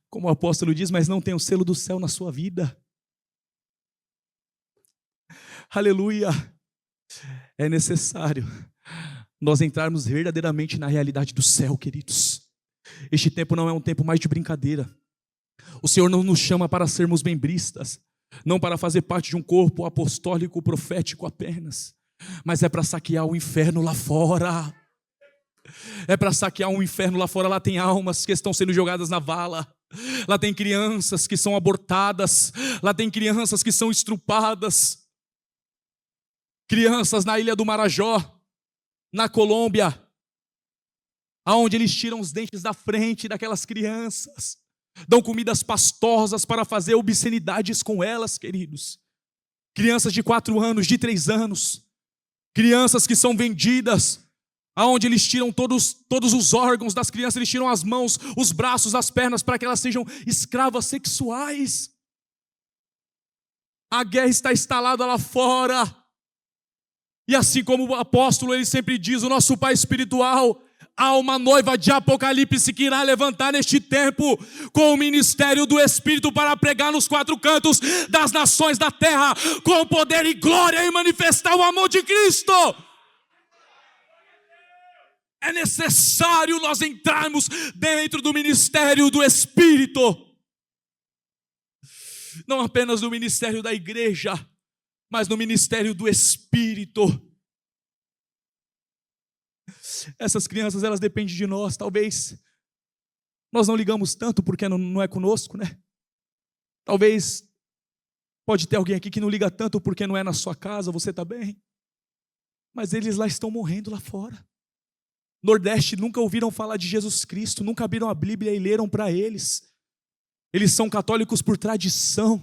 Speaker 1: como o apóstolo diz, mas não tem o selo do céu na sua vida. Aleluia! É necessário nós entrarmos verdadeiramente na realidade do céu, queridos. Este tempo não é um tempo mais de brincadeira. O Senhor não nos chama para sermos membristas, não para fazer parte de um corpo apostólico, profético apenas, mas é para saquear o inferno lá fora. É para saquear um inferno lá fora. Lá tem almas que estão sendo jogadas na vala. Lá tem crianças que são abortadas. Lá tem crianças que são estrupadas. Crianças na ilha do Marajó, na Colômbia, aonde eles tiram os dentes da frente daquelas crianças, dão comidas pastosas para fazer obscenidades com elas, queridos. Crianças de 4 anos, de 3 anos. Crianças que são vendidas, aonde eles tiram todos os órgãos das crianças, eles tiram as mãos, os braços, as pernas, para que elas sejam escravas sexuais. A guerra está instalada lá fora. E assim como o apóstolo, ele sempre diz, o nosso pai espiritual, há uma noiva de Apocalipse que irá levantar neste tempo com o ministério do Espírito para pregar nos 4 cantos das nações da terra, com poder e glória, e manifestar o amor de Cristo. É necessário nós entrarmos dentro do ministério do Espírito. Não apenas no ministério da igreja, mas no ministério do Espírito. Essas crianças, elas dependem de nós. Talvez nós não ligamos tanto porque não é conosco, né? Talvez pode ter alguém aqui que não liga tanto porque não é na sua casa, você está bem. Mas eles lá estão morrendo lá fora. Nordeste nunca ouviram falar de Jesus Cristo, nunca abriram a Bíblia e leram para eles. Eles são católicos por tradição.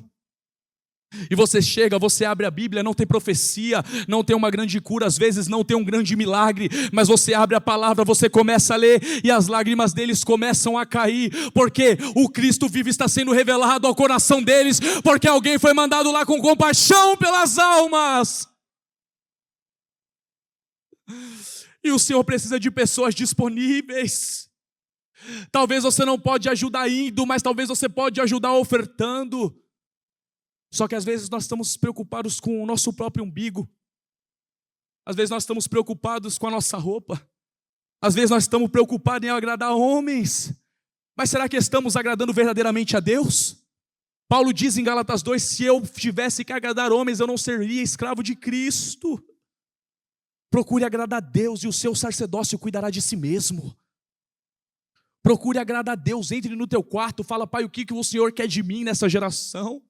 Speaker 1: E você chega, você abre a Bíblia, não tem profecia, não tem uma grande cura, às vezes não tem um grande milagre, mas você abre a palavra, você começa a ler e as lágrimas deles começam a cair, porque o Cristo vivo está sendo revelado ao coração deles, porque alguém foi mandado lá com compaixão pelas almas. E o Senhor precisa de pessoas disponíveis. Talvez você não pode ajudar indo, mas talvez você pode ajudar ofertando. Só que às vezes nós estamos preocupados com o nosso próprio umbigo. Às vezes nós estamos preocupados com a nossa roupa. Às vezes nós estamos preocupados em agradar homens. Mas será que estamos agradando verdadeiramente a Deus? Paulo diz em Gálatas 2, se eu tivesse que agradar homens, eu não seria escravo de Cristo. Procure agradar a Deus e o seu sacerdócio cuidará de si mesmo. Procure agradar a Deus, entre no teu quarto, fala, Pai, o que o Senhor quer de mim nessa geração?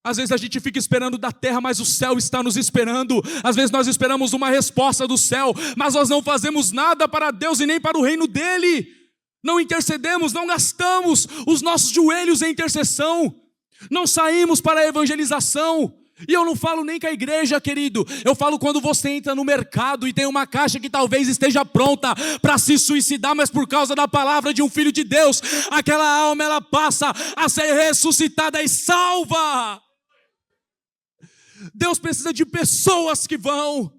Speaker 1: Às vezes a gente fica esperando da terra, mas o céu está nos esperando. Às vezes nós esperamos uma resposta do céu, mas nós não fazemos nada para Deus e nem para o reino dele. Não intercedemos, não gastamos os nossos joelhos em intercessão. Não saímos para a evangelização. E eu não falo nem com a igreja, querido. Eu falo quando você entra no mercado e tem uma caixa que talvez esteja pronta para se suicidar, mas por causa da palavra de um filho de Deus, aquela alma ela passa a ser ressuscitada e salva. Deus precisa de pessoas que vão.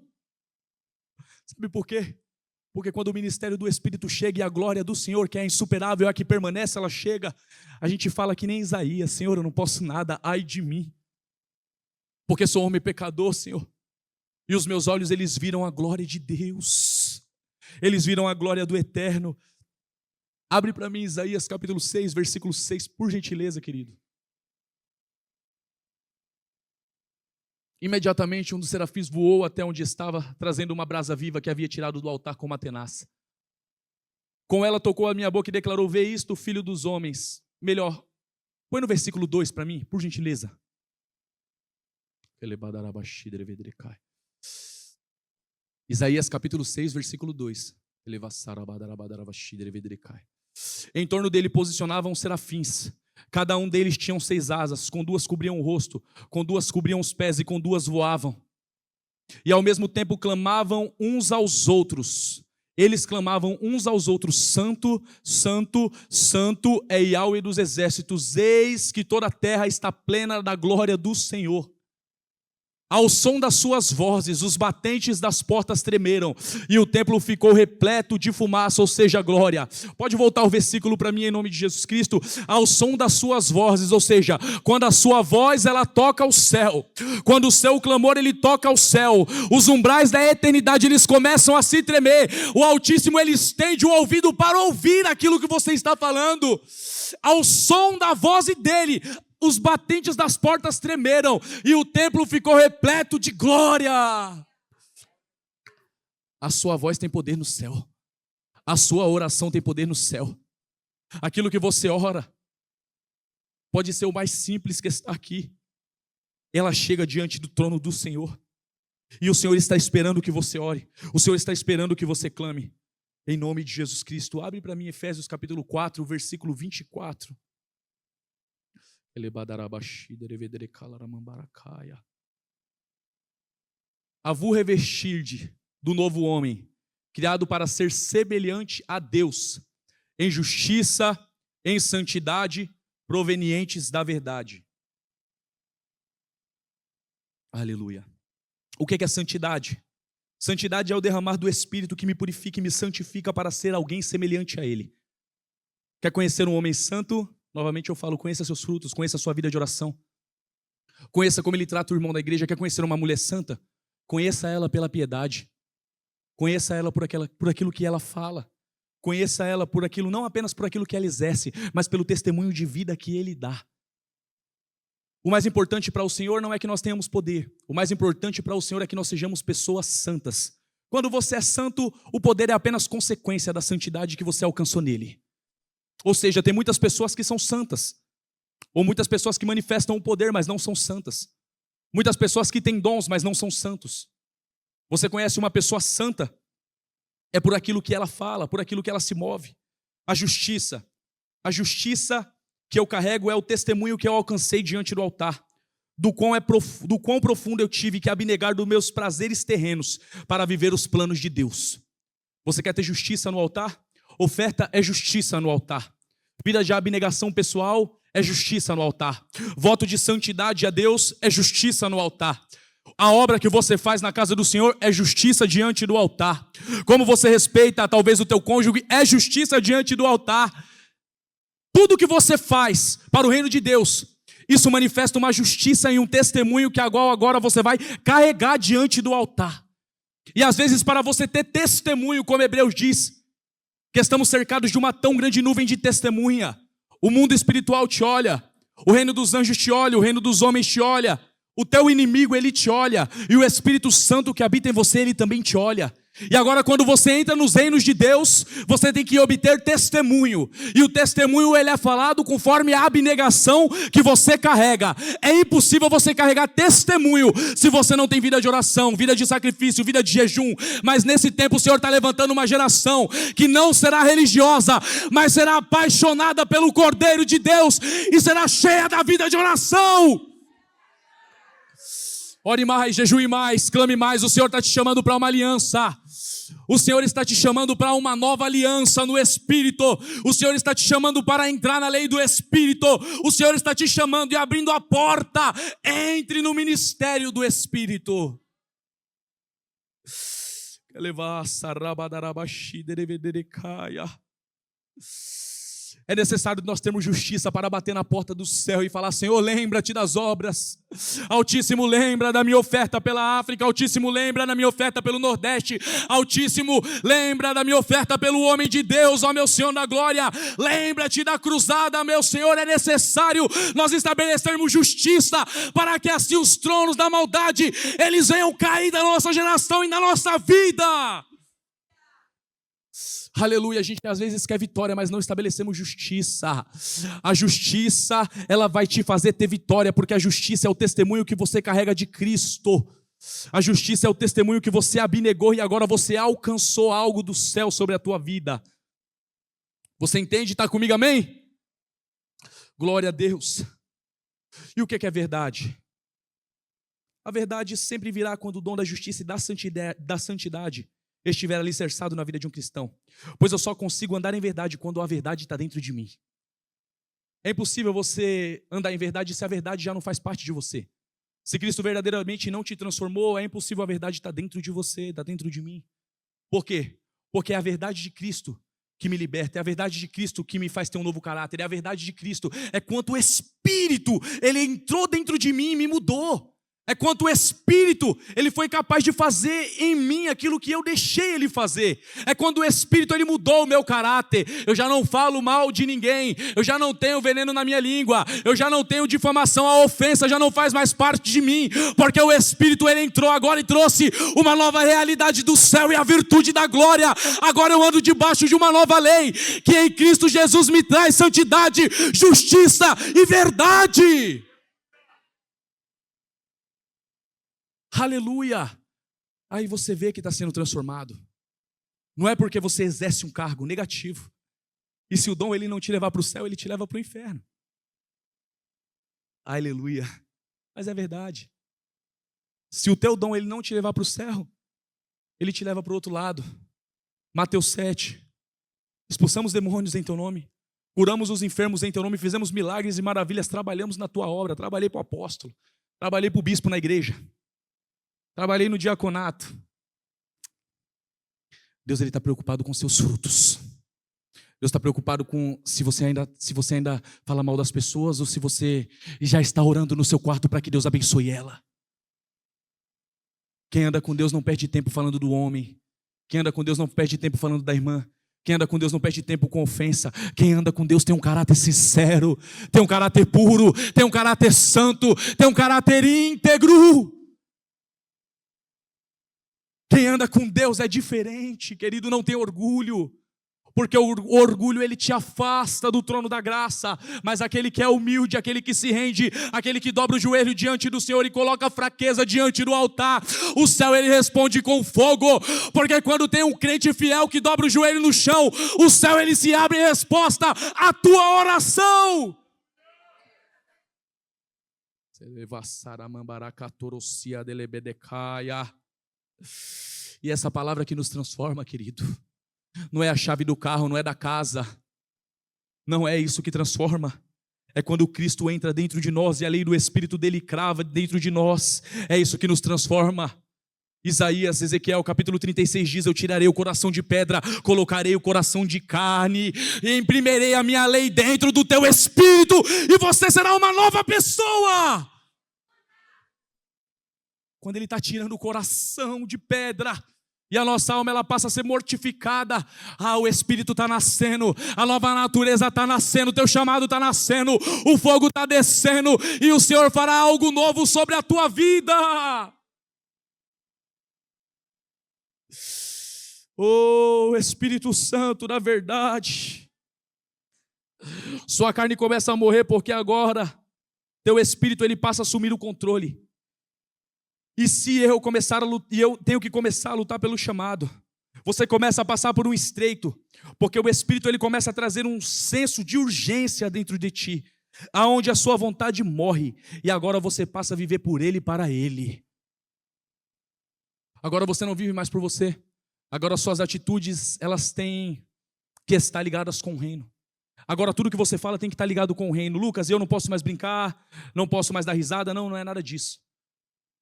Speaker 1: Sabe por quê? Porque quando o ministério do Espírito chega e a glória do Senhor, que é insuperável, é a que permanece, ela chega, a gente fala que nem Isaías, Senhor, eu não posso nada, ai de mim. Porque sou homem pecador, Senhor. E os meus olhos, eles viram a glória de Deus. Eles viram a glória do Eterno. Abre para mim Isaías capítulo 6, versículo 6, por gentileza, querido. Imediatamente um dos serafins voou até onde estava, trazendo uma brasa viva que havia tirado do altar com uma tenaça. Com ela tocou a minha boca e declarou, vê isto, filho dos homens. Melhor, põe no versículo 2 para mim, por gentileza. Isaías capítulo 6, versículo 2. Em torno dele posicionavam serafins. Cada um deles tinha 6 asas, com 2 cobriam o rosto, com 2 cobriam os pés e com 2 voavam. E ao mesmo tempo clamavam uns aos outros. Eles clamavam uns aos outros, santo, santo, santo é Yahweh dos exércitos. Eis que toda a terra está plena da glória do Senhor. Ao som das suas vozes, os batentes das portas tremeram, e o templo ficou repleto de fumaça, ou seja, glória. Pode voltar o versículo para mim em nome de Jesus Cristo. Ao som das suas vozes, ou seja, quando a sua voz ela toca o céu, quando o seu clamor ele toca o céu, os umbrais da eternidade eles começam a se tremer. O Altíssimo ele estende o ouvido para ouvir aquilo que você está falando. Ao som da voz dele, os batentes das portas tremeram e o templo ficou repleto de glória. A sua voz tem poder no céu. A sua oração tem poder no céu. Aquilo que você ora pode ser o mais simples que está aqui. Ela chega diante do trono do Senhor. E o Senhor está esperando que você ore. O Senhor está esperando que você clame. Em nome de Jesus Cristo. Abre para mim Efésios capítulo 4, versículo 24. A vos revestir do novo homem, criado para ser semelhante a Deus, em justiça, em santidade, provenientes da verdade. Aleluia. O que é santidade? Santidade é o derramar do Espírito que me purifica e me santifica para ser alguém semelhante a Ele. Quer conhecer um homem santo? Novamente eu falo, conheça seus frutos, conheça a sua vida de oração. Conheça como ele trata o irmão da igreja. Quer conhecer uma mulher santa? Conheça ela pela piedade. Conheça ela por aquilo que ela fala. Conheça ela por aquilo, não apenas por aquilo que ela exerce, mas pelo testemunho de vida que ele dá. O mais importante para o Senhor não é que nós tenhamos poder. O mais importante para o Senhor é que nós sejamos pessoas santas. Quando você é santo, o poder é apenas consequência da santidade que você alcançou nele. Ou seja, tem muitas pessoas que são santas, ou muitas pessoas que manifestam o poder, mas não são santas. Muitas pessoas que têm dons, mas não são santos. Você conhece uma pessoa santa? É por aquilo que ela fala, por aquilo que ela se move. A justiça que eu carrego é o testemunho que eu alcancei diante do altar, do quão profundo eu tive que abnegar dos meus prazeres terrenos para viver os planos de Deus. Você quer ter justiça no altar? Oferta é justiça no altar. Vida de abnegação pessoal é justiça no altar. Voto de santidade a Deus é justiça no altar. A obra que você faz na casa do Senhor é justiça diante do altar. Como você respeita talvez o teu cônjuge é justiça diante do altar. Tudo que você faz para o reino de Deus, Isso manifesta uma justiça e um testemunho que agora você vai carregar diante do altar. E às vezes, para você ter testemunho, como Hebreus diz, que estamos cercados de uma tão grande nuvem de testemunha. O mundo espiritual te olha, o reino dos anjos te olha, o reino dos homens te olha, o teu inimigo, ele te olha, e o Espírito Santo que habita em você, ele também te olha. E agora, quando você entra nos reinos de Deus, você tem que obter testemunho. E o testemunho, ele é falado conforme a abnegação que você carrega. É impossível você carregar testemunho se você não tem vida de oração, vida de sacrifício, vida de jejum. Mas nesse tempo o Senhor está levantando uma geração que não será religiosa, mas será apaixonada pelo Cordeiro de Deus e será cheia da vida de oração. Ore mais, jejue mais, clame mais. O Senhor está te chamando para uma aliança. O Senhor está te chamando para uma nova aliança no Espírito. O Senhor está te chamando para entrar na lei do Espírito. O Senhor está te chamando e abrindo a porta. Entre no ministério do Espírito. É necessário nós termos justiça para bater na porta do céu e falar: Senhor, lembra-te das obras. Altíssimo, lembra da minha oferta pela África. Altíssimo, lembra da minha oferta pelo Nordeste. Altíssimo, lembra da minha oferta pelo homem de Deus, ó meu Senhor da glória. Lembra-te da cruzada, meu Senhor. É necessário nós estabelecermos justiça para que assim os tronos da maldade, eles venham cair da nossa geração e da nossa vida. Aleluia, a gente às vezes quer vitória, mas não estabelecemos justiça. A justiça, ela vai te fazer ter vitória, porque a justiça é o testemunho que você carrega de Cristo. A justiça é o testemunho que você abnegou e agora você alcançou algo do céu sobre a tua vida. Você entende? Está comigo, amém? Glória a Deus. E o que é verdade? A verdade sempre virá quando o dom da justiça e da santidade estiver alicerçado na vida de um cristão. Pois eu só consigo andar em verdade quando a verdade está dentro de mim. É impossível você andar em verdade se a verdade já não faz parte de você. Se Cristo verdadeiramente não te transformou, é impossível a verdade estar dentro de você, estar dentro de mim. Por quê? Porque é a verdade de Cristo que me liberta, é a verdade de Cristo que me faz ter um novo caráter, é a verdade de Cristo, é quanto o Espírito, ele entrou dentro de mim e me mudou. É quanto o Espírito, ele foi capaz de fazer em mim aquilo que eu deixei ele fazer. É quando o Espírito, ele mudou o meu caráter. Eu já não falo mal de ninguém. Eu já não tenho veneno na minha língua. Eu já não tenho difamação. A ofensa já não faz mais parte de mim. Porque o Espírito, ele entrou agora e trouxe uma nova realidade do céu e a virtude da glória. Agora eu ando debaixo de uma nova lei, que em Cristo Jesus me traz santidade, justiça e verdade. Aleluia! Aí você vê que está sendo transformado. Não é porque você exerce um cargo negativo. E se o dom ele não te levar para o céu, ele te leva para o inferno. Aleluia! Mas é verdade. Se o teu dom ele não te levar para o céu, ele te leva para o outro lado. Mateus 7. Expulsamos demônios em teu nome. Curamos os enfermos em teu nome. Fizemos milagres e maravilhas. Trabalhamos na tua obra. Trabalhei para o apóstolo. Trabalhei para o bispo na igreja. Trabalhei no diaconato. Deus está preocupado com seus frutos. Deus está preocupado com se você ainda fala mal das pessoas ou se você já está orando no seu quarto para que Deus abençoe ela. Quem anda com Deus não perde tempo falando do homem. Quem anda com Deus não perde tempo falando da irmã. Quem anda com Deus não perde tempo com ofensa. Quem anda com Deus tem um caráter sincero, tem um caráter puro, tem um caráter santo, tem um caráter íntegro. Quem anda com Deus é diferente, querido, não tem orgulho, porque o orgulho ele te afasta do trono da graça, mas aquele que é humilde, aquele que se rende, aquele que dobra o joelho diante do Senhor e coloca a fraqueza diante do altar, o céu ele responde com fogo, porque quando tem um crente fiel que dobra o joelho no chão, o céu ele se abre em resposta à tua oração. E essa palavra que nos transforma, querido, não é a chave do carro, não é da casa, não é isso que transforma. É quando Cristo entra dentro de nós e a lei do Espírito dele crava dentro de nós. É isso que nos transforma. Isaías, Ezequiel, capítulo 36 diz: eu tirarei o coração de pedra, colocarei o coração de carne, e imprimirei a minha lei dentro do teu espírito, e você será uma nova pessoa. Quando ele está tirando o coração de pedra, e a nossa alma ela passa a ser mortificada, o Espírito está nascendo, a nova natureza está nascendo, o teu chamado está nascendo, o fogo está descendo, e o Senhor fará algo novo sobre a tua vida. Oh, Espírito Santo, na verdade, sua carne começa a morrer, porque agora teu Espírito ele passa a assumir o controle. E se eu tenho que começar a lutar pelo chamado, você começa a passar por um estreito, porque o Espírito ele começa a trazer um senso de urgência dentro de ti, aonde a sua vontade morre, e agora você passa a viver por Ele e para Ele. Agora você não vive mais por você. Agora suas atitudes, elas têm que estar ligadas com o reino. Agora tudo que você fala tem que estar ligado com o reino. Lucas, eu não posso mais brincar, não posso mais dar risada. Não é nada disso.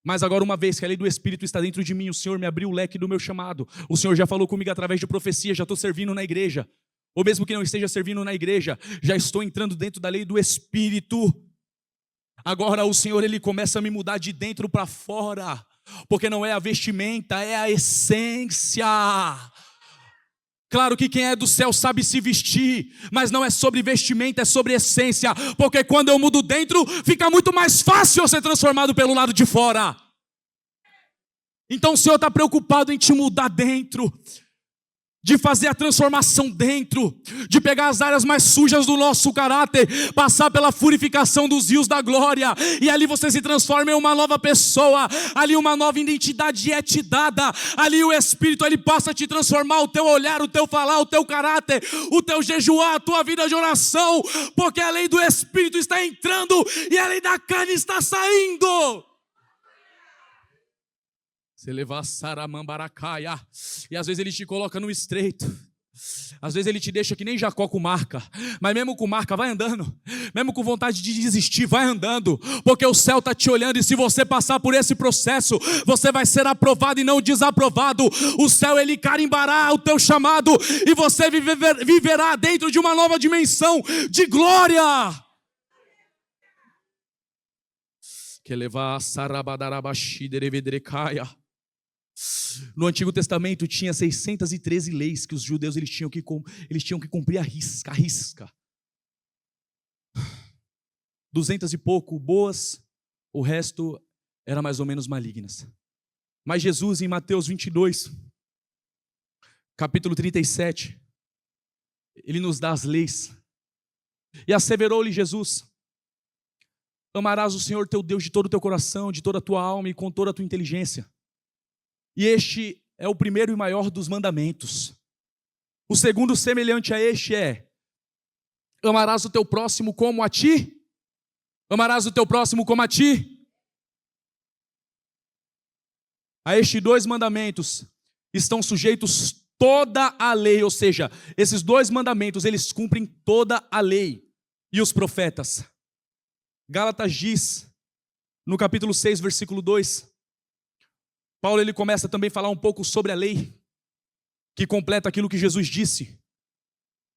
Speaker 1: Mas agora, uma vez que a lei do Espírito está dentro de mim, o Senhor me abriu o leque do meu chamado. O Senhor já falou comigo através de profecia, já estou servindo na igreja. Ou mesmo que não esteja servindo na igreja, já estou entrando dentro da lei do Espírito. Agora o Senhor ele começa a me mudar de dentro para fora. Porque não é a vestimenta, é a essência. Claro que quem é do céu sabe se vestir, mas não é sobre vestimenta, é sobre essência. Porque quando eu mudo dentro, fica muito mais fácil eu ser transformado pelo lado de fora. Então o Senhor está preocupado em te mudar dentro, de fazer a transformação dentro, de pegar as áreas mais sujas do nosso caráter, passar pela purificação dos rios da glória, e ali você se transforma em uma nova pessoa, ali uma nova identidade é te dada, ali o Espírito ele passa a te transformar, o teu olhar, o teu falar, o teu caráter, o teu jejuar, a tua vida de oração, porque a lei do Espírito está entrando e a lei da carne está saindo. Você levar saramambaracaia, e às vezes ele te coloca no estreito, às vezes ele te deixa que nem Jacó com marca, mas mesmo com marca vai andando, mesmo com vontade de desistir, vai andando, porque o céu está te olhando, e se você passar por esse processo, você vai ser aprovado e não desaprovado. O céu ele carimbará o teu chamado, e você viverá dentro de uma nova dimensão de glória. Que levar sarabadarabashi derevedrecaia. No Antigo Testamento tinha 613 leis que os judeus eles tinham que cumprir à risca. 200 e pouco boas, o resto era mais ou menos malignas. Mas Jesus em Mateus 22, capítulo 37, ele nos dá as leis. E asseverou-lhe Jesus: amarás o Senhor teu Deus de todo o teu coração, de toda a tua alma e com toda a tua inteligência. E este é o primeiro e maior dos mandamentos. O segundo semelhante a este é: amarás o teu próximo como a ti. Amarás o teu próximo como a ti. A estes dois mandamentos estão sujeitos toda a lei, ou seja, esses dois mandamentos eles cumprem toda a lei e os profetas. Gálatas diz, no capítulo 6, versículo 2, Paulo ele começa também a falar um pouco sobre a lei, que completa aquilo que Jesus disse: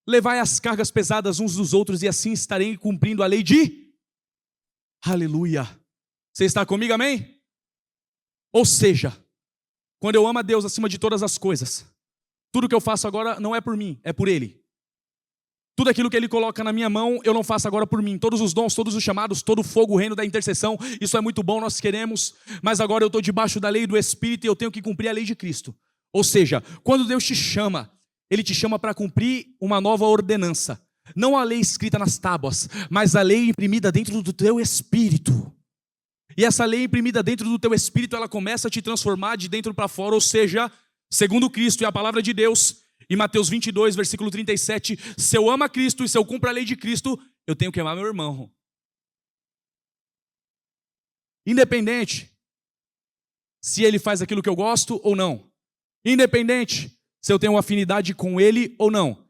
Speaker 1: levai as cargas pesadas uns dos outros, e assim estarei cumprindo a lei de... Aleluia! Você está comigo, amém? Ou seja, quando eu amo a Deus acima de todas as coisas, tudo que eu faço agora não é por mim, é por Ele. Tudo aquilo que Ele coloca na minha mão, eu não faço agora por mim. Todos os dons, todos os chamados, todo o fogo, o reino da intercessão, isso é muito bom, nós queremos, mas agora eu estou debaixo da lei do Espírito e eu tenho que cumprir a lei de Cristo. Ou seja, quando Deus te chama, Ele te chama para cumprir uma nova ordenança. Não a lei escrita nas tábuas, mas a lei imprimida dentro do teu espírito. E essa lei imprimida dentro do teu espírito, ela começa a te transformar de dentro para fora, ou seja, segundo Cristo e a palavra de Deus... Em Mateus 22, versículo 37, se eu amo a Cristo e se eu cumpro a lei de Cristo, eu tenho que amar meu irmão. Independente se ele faz aquilo que eu gosto ou não. Independente se eu tenho uma afinidade com ele ou não.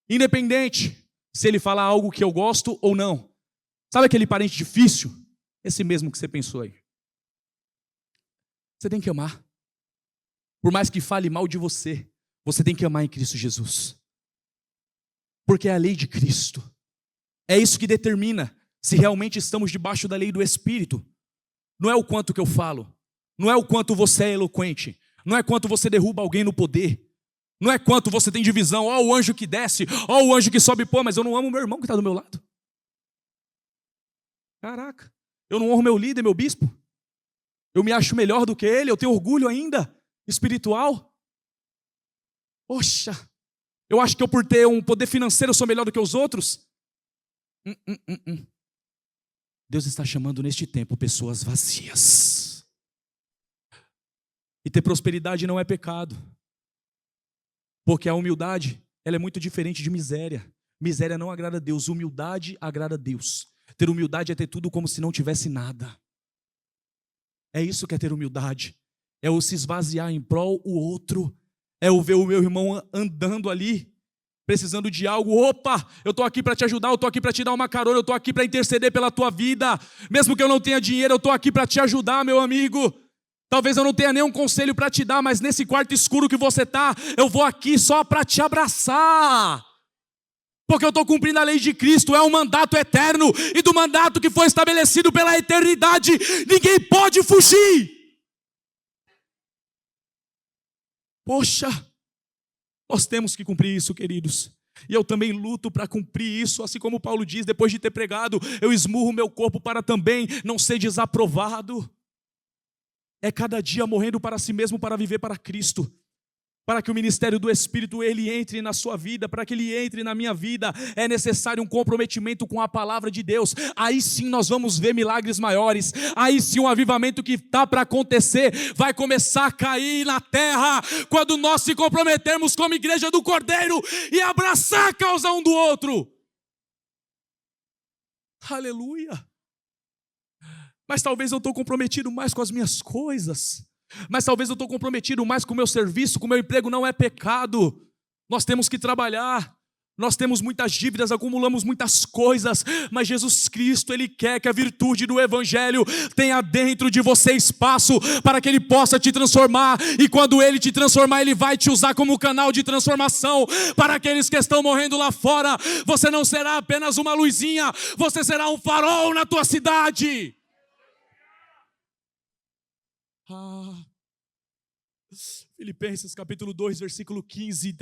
Speaker 1: Independente se ele fala algo que eu gosto ou não. Sabe aquele parente difícil? Esse mesmo que você pensou aí. Você tem que amar. Por mais que fale mal de você, você tem que amar em Cristo Jesus. Porque é a lei de Cristo. É isso que determina se realmente estamos debaixo da lei do Espírito. Não é o quanto que eu falo. Não é o quanto você é eloquente. Não é quanto você derruba alguém no poder. Não é quanto você tem divisão. Ó o anjo que desce, ó o anjo que sobe. Pô, mas eu não amo o meu irmão que está do meu lado. Caraca, eu não honro meu líder, meu bispo. Eu me acho melhor do que ele, eu tenho orgulho ainda espiritual. Poxa, eu acho que eu por ter um poder financeiro sou melhor do que os outros. Deus está chamando neste tempo pessoas vazias. E ter prosperidade não é pecado. Porque a humildade, ela é muito diferente de miséria. Miséria não agrada a Deus, humildade agrada a Deus. Ter humildade é ter tudo como se não tivesse nada. É isso que é ter humildade. É o se esvaziar em prol o outro. É o ver o meu irmão andando ali, precisando de algo. Opa, eu estou aqui para te ajudar, eu estou aqui para te dar uma carona, eu estou aqui para interceder pela tua vida. Mesmo que eu não tenha dinheiro, eu estou aqui para te ajudar, meu amigo. Talvez eu não tenha nenhum conselho para te dar, mas nesse quarto escuro que você está, eu vou aqui só para te abraçar. Porque eu estou cumprindo a lei de Cristo, é um mandato eterno, e do mandato que foi estabelecido pela eternidade, ninguém pode fugir. Poxa, nós temos que cumprir isso, queridos. E eu também luto para cumprir isso, assim como Paulo diz, depois de ter pregado, eu esmurro meu corpo para também não ser desaprovado. É cada dia morrendo para si mesmo para viver para Cristo. Para que o ministério do Espírito ele entre na sua vida, para que ele entre na minha vida, é necessário um comprometimento com a palavra de Deus. Aí sim nós vamos ver milagres maiores. Aí sim o avivamento que está para acontecer vai começar a cair na terra quando nós se comprometermos como igreja do Cordeiro e abraçar a causa um do outro. Aleluia! Mas talvez eu estou comprometido mais com as minhas coisas. Mas talvez eu estou comprometido mais com o meu serviço, com o meu emprego. Não é pecado. Nós temos que trabalhar. Nós temos muitas dívidas, acumulamos muitas coisas. Mas Jesus Cristo, Ele quer que a virtude do Evangelho tenha dentro de você espaço para que Ele possa te transformar. E quando Ele te transformar, Ele vai te usar como canal de transformação para aqueles que estão morrendo lá fora. Você não será apenas uma luzinha, você será um farol na tua cidade. Filipenses capítulo 2, versículo 15,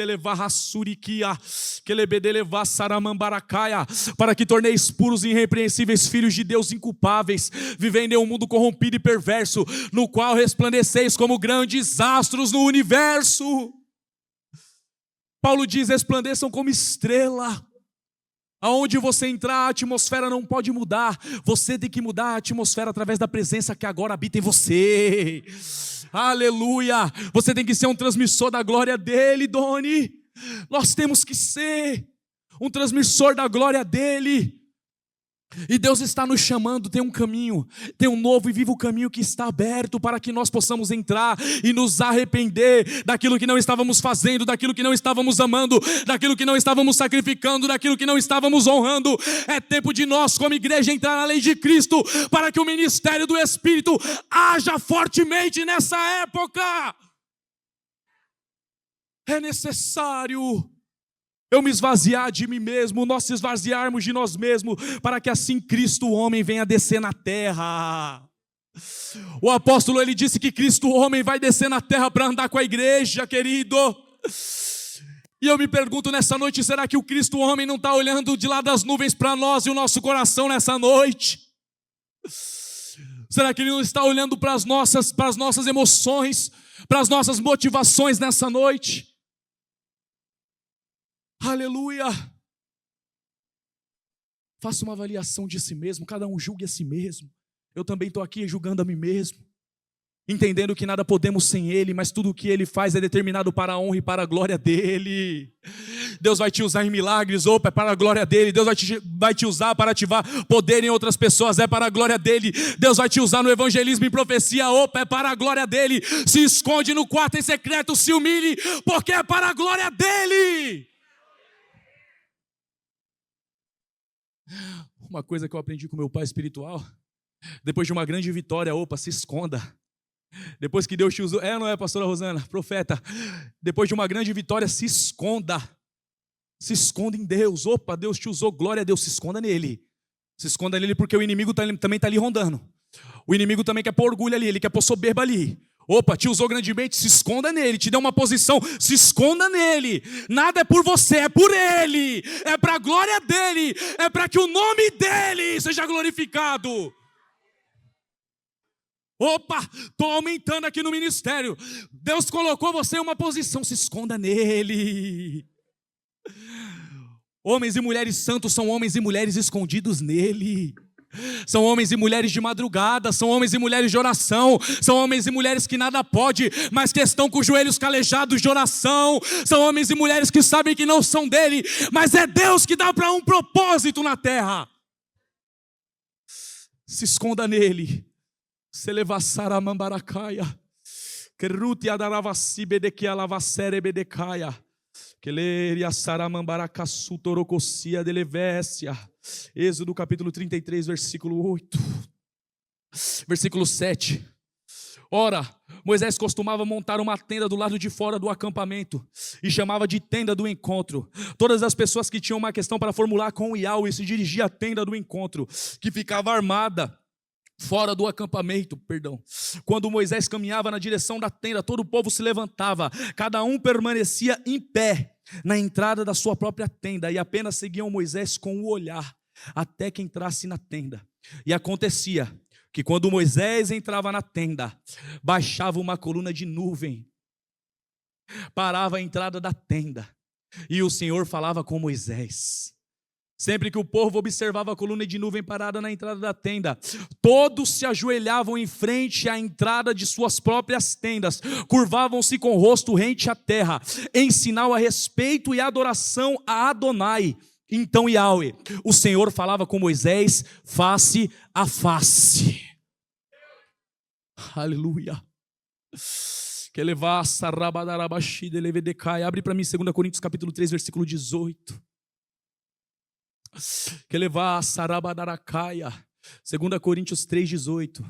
Speaker 1: para que torneis puros e irrepreensíveis filhos de Deus inculpáveis, vivendo em um mundo corrompido e perverso, no qual resplandeceis como grandes astros no universo. Paulo diz, resplandeçam como estrela. Aonde você entrar, a atmosfera não pode mudar. Você tem que mudar a atmosfera através da presença que agora habita em você. Aleluia! Você tem que ser um transmissor da glória dele, Doni. Nós temos que ser um transmissor da glória dele. E Deus está nos chamando, tem um caminho, tem um novo e vivo caminho que está aberto para que nós possamos entrar e nos arrepender daquilo que não estávamos fazendo, daquilo que não estávamos amando, daquilo que não estávamos sacrificando, daquilo que não estávamos honrando. É tempo de nós, como igreja, entrar na lei de Cristo para que o ministério do Espírito haja fortemente nessa época. É necessário eu me esvaziar de mim mesmo, nós se esvaziarmos de nós mesmos, para que assim Cristo o homem venha descer na terra. O apóstolo ele disse que Cristo o homem vai descer na terra para andar com a igreja, querido. E eu me pergunto nessa noite, será que o Cristo o homem não está olhando de lá das nuvens para nós e o nosso coração nessa noite? Será que ele não está olhando para as nossas emoções, para as nossas motivações nessa noite? Aleluia! Faça uma avaliação de si mesmo, cada um julgue a si mesmo. Eu também estou aqui julgando a mim mesmo, entendendo que nada podemos sem Ele, mas tudo o que Ele faz é determinado para a honra e para a glória dele. Deus vai te usar em milagres, opa, é para a glória dele. Deus vai te usar para ativar poder em outras pessoas, é para a glória dele. Deus vai te usar no evangelismo e profecia, opa, é para a glória dele. Se esconde no quarto em secreto, se humilhe, porque é para a glória dele. Uma coisa que eu aprendi com meu pai espiritual, depois de uma grande vitória, opa, se esconda. Depois que Deus te usou, ou não é, pastora Rosana? Profeta, depois de uma grande vitória, se esconda. Se esconda em Deus. Opa, Deus te usou, glória a Deus, se esconda nele. Se esconda nele porque o inimigo também está ali rondando. O inimigo também quer pôr orgulho ali, ele quer pôr soberba ali. Opa, te usou grandemente, se esconda nele. Te deu uma posição, se esconda nele. Nada é por você, é por ele. É para a glória dele. É para que o nome dele seja glorificado. Opa, estou aumentando aqui no ministério. Deus colocou você em uma posição, se esconda nele. Homens e mulheres santos são homens e mulheres escondidos nele. São homens e mulheres de madrugada, são homens e mulheres de oração, são homens e mulheres que nada pode, mas que estão com os joelhos calejados de oração, são homens e mulheres que sabem que não são dele, mas é Deus que dá para um propósito na terra. Se esconda nele. Se levassara mambaracaya, keruti adaravasi bedekia lavassere bedecaia. Êxodo capítulo 33, versículo 8. Versículo 7. Ora, Moisés costumava montar uma tenda do lado de fora do acampamento e chamava de tenda do encontro. Todas as pessoas que tinham uma questão para formular com o Yahweh se dirigiam à tenda do encontro, que ficava armada fora do acampamento, Quando Moisés caminhava na direção da tenda, todo o povo se levantava, cada um permanecia em pé na entrada da sua própria tenda e apenas seguiam Moisés com o olhar até que entrasse na tenda. E acontecia que quando Moisés entrava na tenda, baixava uma coluna de nuvem, parava a entrada da tenda e o Senhor falava com Moisés. Sempre que o povo observava a coluna de nuvem parada na entrada da tenda, todos se ajoelhavam em frente à entrada de suas próprias tendas, curvavam-se com o rosto rente à terra, em sinal a respeito e adoração a Adonai. Então Yahweh, o Senhor, falava com Moisés face a face. Aleluia. Abre para mim 2 Coríntios capítulo 3, versículo 18. Que levar a Sarabadaracaia, 2 Coríntios 3,18.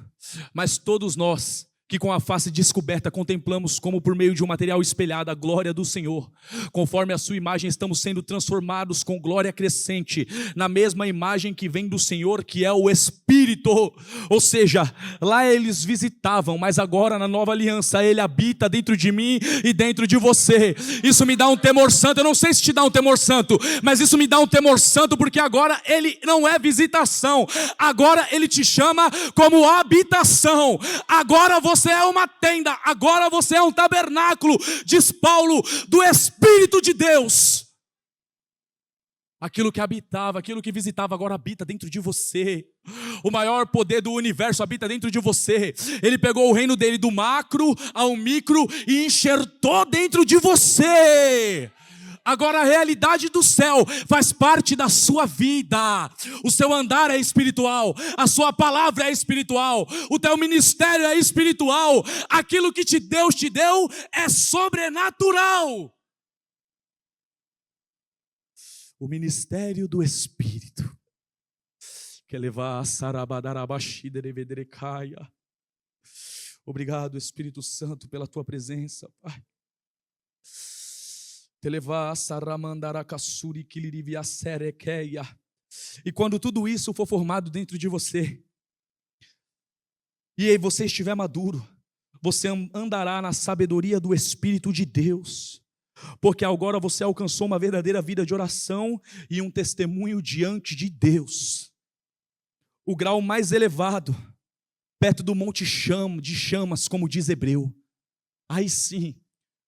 Speaker 1: Mas todos nós que com a face descoberta contemplamos como por meio de um material espelhado a glória do Senhor, conforme a sua imagem estamos sendo transformados com glória crescente, na mesma imagem que vem do Senhor, que é o Espírito. Ou seja, lá eles visitavam, mas agora na nova aliança Ele habita dentro de mim e dentro de você. Isso me dá um temor santo. Eu não sei se te dá um temor santo, mas isso me dá um temor santo, porque agora Ele não é visitação, agora Ele te chama como habitação. Agora você é uma tenda, agora você é um tabernáculo, diz Paulo, do Espírito de Deus. Aquilo que habitava, aquilo que visitava, agora habita dentro de você. O maior poder do universo habita dentro de você. Ele pegou o reino dele do macro ao micro e enxertou dentro de você. Agora a realidade do céu faz parte da sua vida. O seu andar é espiritual, a sua palavra é espiritual, o teu ministério é espiritual. Aquilo que Deus te deu é sobrenatural. O ministério do Espírito. Quer levar a Sarabadarabashi devedrecaia. Obrigado, Espírito Santo, pela tua presença, Pai. E quando tudo isso for formado dentro de você, e aí você estiver maduro, você andará na sabedoria do Espírito de Deus, porque agora você alcançou uma verdadeira vida de oração e um testemunho diante de Deus. O grau mais elevado, perto do monte de chamas, como diz Hebreu. Aí sim,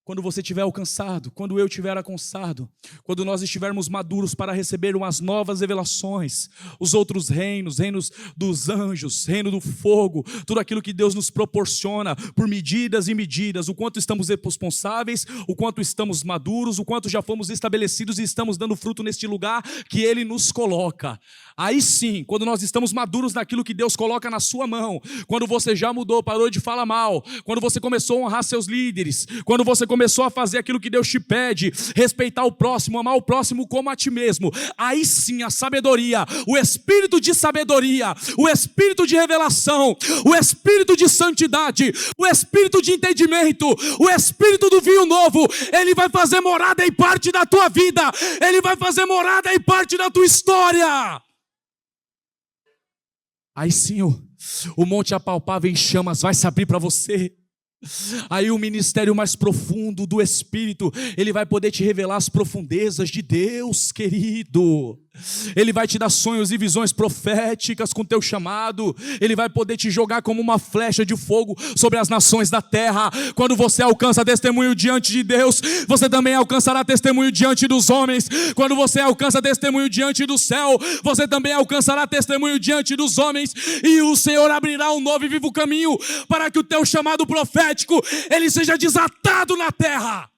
Speaker 1: quando você tiver alcançado, quando eu tiver alcançado, quando nós estivermos maduros para receber umas novas revelações, os outros reinos, reinos dos anjos, reino do fogo, tudo aquilo que Deus nos proporciona por medidas e medidas, o quanto estamos responsáveis, o quanto estamos maduros, o quanto já fomos estabelecidos e estamos dando fruto neste lugar que Ele nos coloca. Aí sim, quando nós estamos maduros naquilo que Deus coloca na sua mão, quando você já mudou, parou de falar mal, quando você começou a honrar seus líderes, quando você começou começou a fazer aquilo que Deus te pede, respeitar o próximo, amar o próximo como a ti mesmo, aí sim a sabedoria, o espírito de sabedoria, o espírito de revelação, o espírito de santidade, o espírito de entendimento, o espírito do vinho novo, ele vai fazer morada em parte da tua vida, ele vai fazer morada em parte da tua história. Aí sim o monte apalpável em chamas vai se abrir para você. Aí o ministério mais profundo do Espírito, ele vai poder te revelar as profundezas de Deus, querido. Ele vai te dar sonhos e visões proféticas com teu chamado. Ele vai poder te jogar como uma flecha de fogo sobre as nações da terra. Quando você alcança testemunho diante de Deus, você também alcançará testemunho diante dos homens. Quando você alcança testemunho diante do céu, você também alcançará testemunho diante dos homens. E o Senhor abrirá um novo e vivo caminho para que o teu chamado profético, ele seja desatado na terra.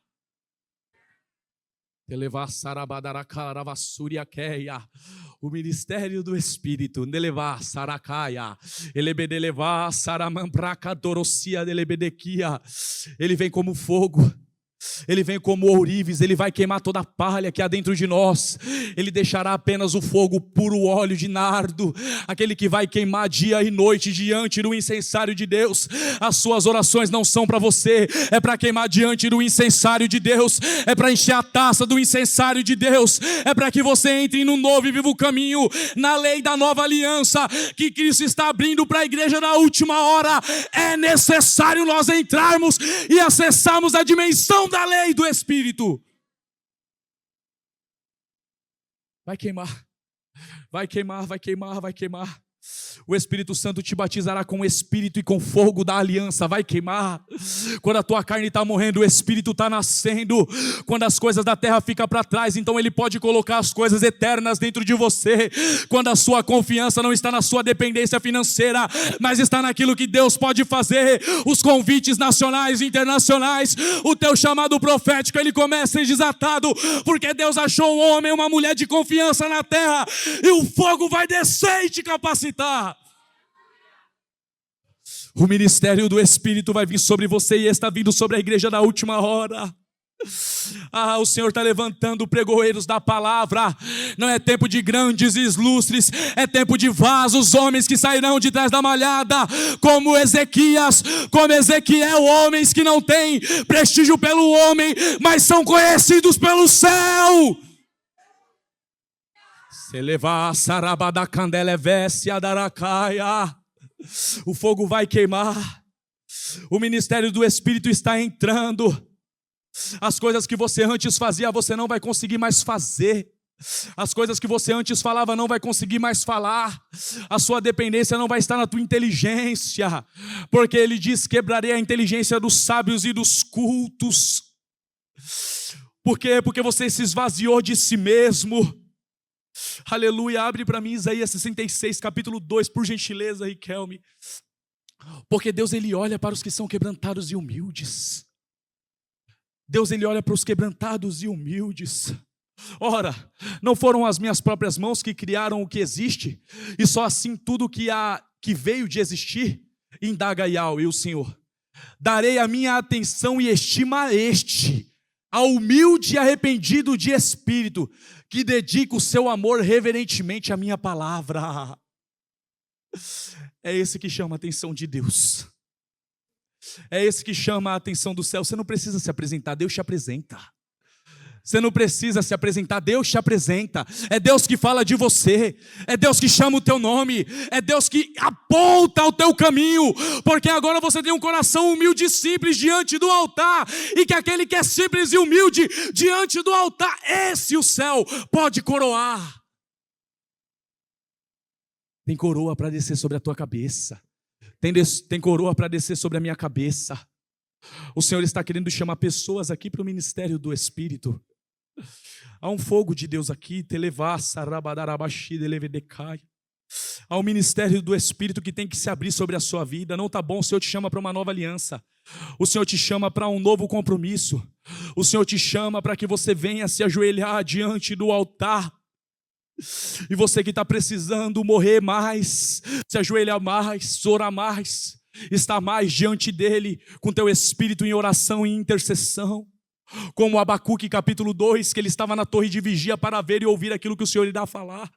Speaker 1: O ministério do Espírito, ele vem como fogo, ele vem como ourives, ele vai queimar toda a palha que há dentro de nós, ele deixará apenas o fogo puro, óleo de nardo, aquele que vai queimar dia e noite diante do incensário de Deus. As suas orações não são para você, é para queimar diante do incensário de Deus, é para encher a taça do incensário de Deus, é para que você entre no novo e vivo caminho, na lei da nova aliança, que Cristo está abrindo para a igreja da última hora. É necessário nós entrarmos e acessarmos a dimensão da lei do Espírito. Vai queimar, vai queimar, vai queimar, vai queimar. O Espírito Santo te batizará com o Espírito e com fogo da aliança. Vai queimar. Quando a tua carne está morrendo, o Espírito está nascendo. Quando as coisas da terra ficam para trás, então Ele pode colocar as coisas eternas dentro de você. Quando a sua confiança não está na sua dependência financeira, mas está naquilo que Deus pode fazer, os convites nacionais e internacionais, o teu chamado profético, ele começa a ser desatado, porque Deus achou um homem, uma mulher de confiança na terra, e o fogo vai descer e te capacitar. O ministério do Espírito vai vir sobre você e está vindo sobre a igreja da última hora. O Senhor está levantando pregoeiros da palavra. Não é tempo de grandes ilustres, é tempo de vasos, homens que sairão de trás da malhada, como Ezequias, como Ezequiel, homens que não têm prestígio pelo homem, mas são conhecidos pelo céu. O fogo vai queimar. O ministério do Espírito está entrando. As coisas que você antes fazia, você não vai conseguir mais fazer. As coisas que você antes falava, não vai conseguir mais falar. A sua dependência não vai estar na tua inteligência, porque ele diz: quebrarei a inteligência dos sábios e dos cultos. Por quê? Porque você se esvaziou de si mesmo. Aleluia, abre para mim Isaías 66, capítulo 2, por gentileza, Riquelme. Porque Deus, ele olha para os que são quebrantados e humildes. Deus, ele olha para os quebrantados e humildes. Ora, não foram as minhas próprias mãos que criaram o que existe, e só assim tudo que veio de existir? Indaga Yahweh, o Senhor. Darei a minha atenção e estima a este, ao humilde e arrependido de espírito, que dedica o seu amor reverentemente à minha palavra. É esse que chama a atenção de Deus. É esse que chama a atenção do céu. Você não precisa se apresentar, Deus te apresenta. Você não precisa se apresentar, Deus te apresenta. É Deus que fala de você, é Deus que chama o teu nome, é Deus que aponta o teu caminho, porque agora você tem um coração humilde e simples diante do altar, e que aquele que é simples e humilde diante do altar, esse o céu pode coroar. Tem coroa para descer sobre a tua cabeça, tem coroa para descer sobre a minha cabeça. O Senhor está querendo chamar pessoas aqui para o ministério do Espírito. Há um fogo de Deus aqui. Há um ministério do Espírito que tem que se abrir sobre a sua vida. Não está bom, o Senhor te chama para uma nova aliança. O Senhor te chama para um novo compromisso. O Senhor te chama para que você venha se ajoelhar diante do altar. E você que está precisando morrer mais, se ajoelhar mais, orar mais, estar mais diante dele, com teu espírito em oração e intercessão. Como Abacuque capítulo 2, que ele estava na torre de vigia para ver e ouvir aquilo que o Senhor irá falar.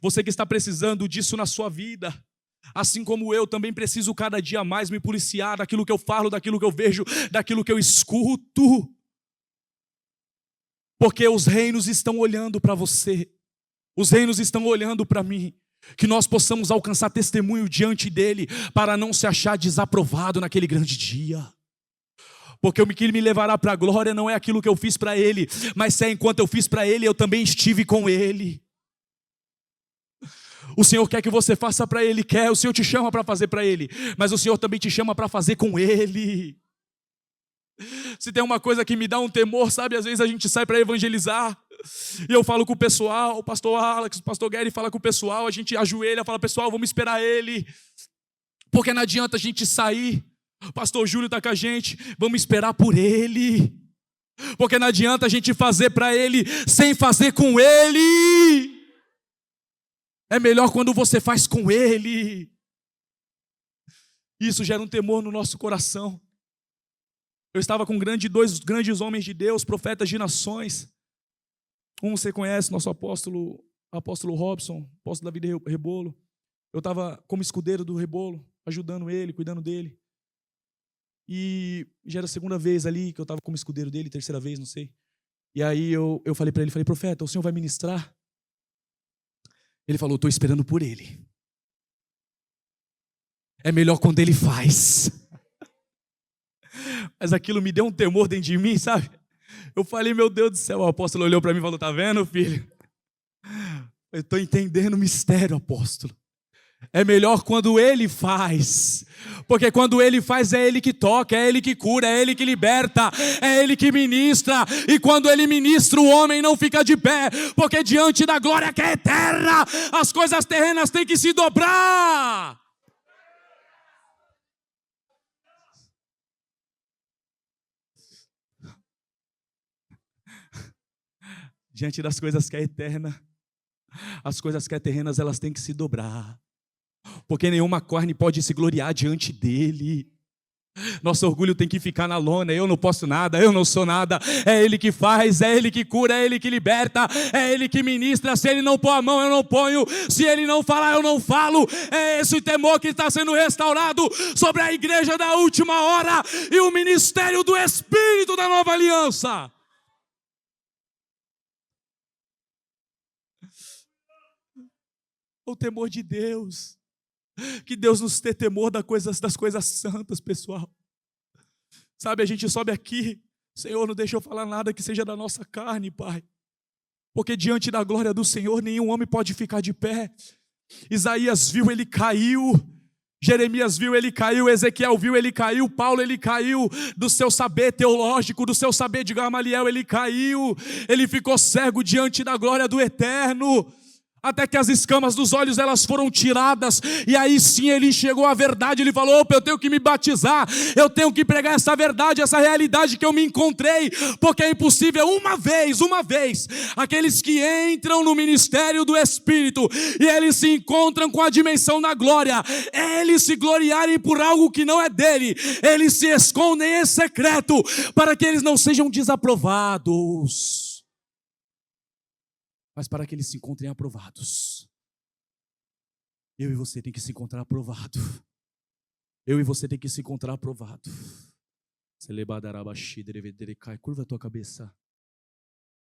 Speaker 1: Você que está precisando disso na sua vida, assim como eu também preciso cada dia mais me policiar daquilo que eu falo, daquilo que eu vejo, daquilo que eu escuto. Porque os reinos estão olhando para você, os reinos estão olhando para mim. Que nós possamos alcançar testemunho diante dele, para não se achar desaprovado naquele grande dia. Porque o que me levará para a glória não é aquilo que eu fiz para ele, mas é enquanto eu fiz para ele, eu também estive com ele. O Senhor quer que você faça para ele, quer, o Senhor te chama para fazer para ele, mas o Senhor também te chama para fazer com ele. Se tem uma coisa que me dá um temor, sabe, às vezes a gente sai para evangelizar, e eu falo com o pessoal, o pastor Alex, o pastor Gary fala com o pessoal, a gente ajoelha, fala, pessoal, vamos esperar ele, porque não adianta a gente sair. O pastor Júlio está com a gente, vamos esperar por ele, porque não adianta a gente fazer para ele sem fazer com ele. É melhor quando você faz com ele. Isso gera um temor no nosso coração. Eu estava com dois grandes homens de Deus, profetas de nações. Um você conhece, nosso apóstolo Robson, apóstolo Davi Rebolo. Eu estava como escudeiro do Rebolo, ajudando ele, cuidando dele. E já era a segunda vez ali que eu estava como escudeiro dele, terceira vez, não sei. E aí eu falei para ele, profeta, o senhor vai ministrar? Ele falou, estou esperando por ele. É melhor quando ele faz. Mas aquilo me deu um temor dentro de mim, sabe? Eu falei, meu Deus do céu. O apóstolo olhou para mim e falou, tá vendo, filho? Eu estou entendendo o mistério, apóstolo. É melhor quando ele faz, porque quando ele faz é ele que toca, é ele que cura, é ele que liberta, é ele que ministra, e quando ele ministra o homem não fica de pé, porque diante da glória que é eterna, as coisas terrenas têm que se dobrar. Diante das coisas que é eterna, as coisas que é terrenas elas têm que se dobrar. Porque nenhuma carne pode se gloriar diante dele. Nosso orgulho tem que ficar na lona. Eu não posso nada, eu não sou nada. É ele que faz, é ele que cura, é ele que liberta, é ele que ministra. Se ele não pôr a mão, eu não ponho. Se ele não falar, eu não falo. É esse o temor que está sendo restaurado sobre a igreja da última hora e o ministério do Espírito da nova aliança. O temor de Deus. Que Deus nos dê temor das coisas santas, pessoal. Sabe, a gente sobe aqui, Senhor, não deixa eu falar nada que seja da nossa carne, Pai. Porque diante da glória do Senhor, nenhum homem pode ficar de pé. Isaías viu, ele caiu. Jeremias viu, ele caiu. Ezequiel viu, ele caiu. Paulo, ele caiu do seu saber teológico, do seu saber de Gamaliel, ele caiu. Ele ficou cego diante da glória do Eterno. Até que as escamas dos olhos elas foram tiradas, e aí sim ele enxergou a verdade. Ele falou, opa, eu tenho que me batizar, eu tenho que pregar essa verdade, essa realidade que eu me encontrei, porque é impossível uma vez, aqueles que entram no ministério do Espírito, e eles se encontram com a dimensão da glória, eles se gloriarem por algo que não é dele, eles se escondem em secreto, para que eles não sejam desaprovados, mas para que eles se encontrem aprovados. Eu e você tem que se encontrar aprovado. Eu e você tem que se encontrar aprovado. Curva a tua cabeça.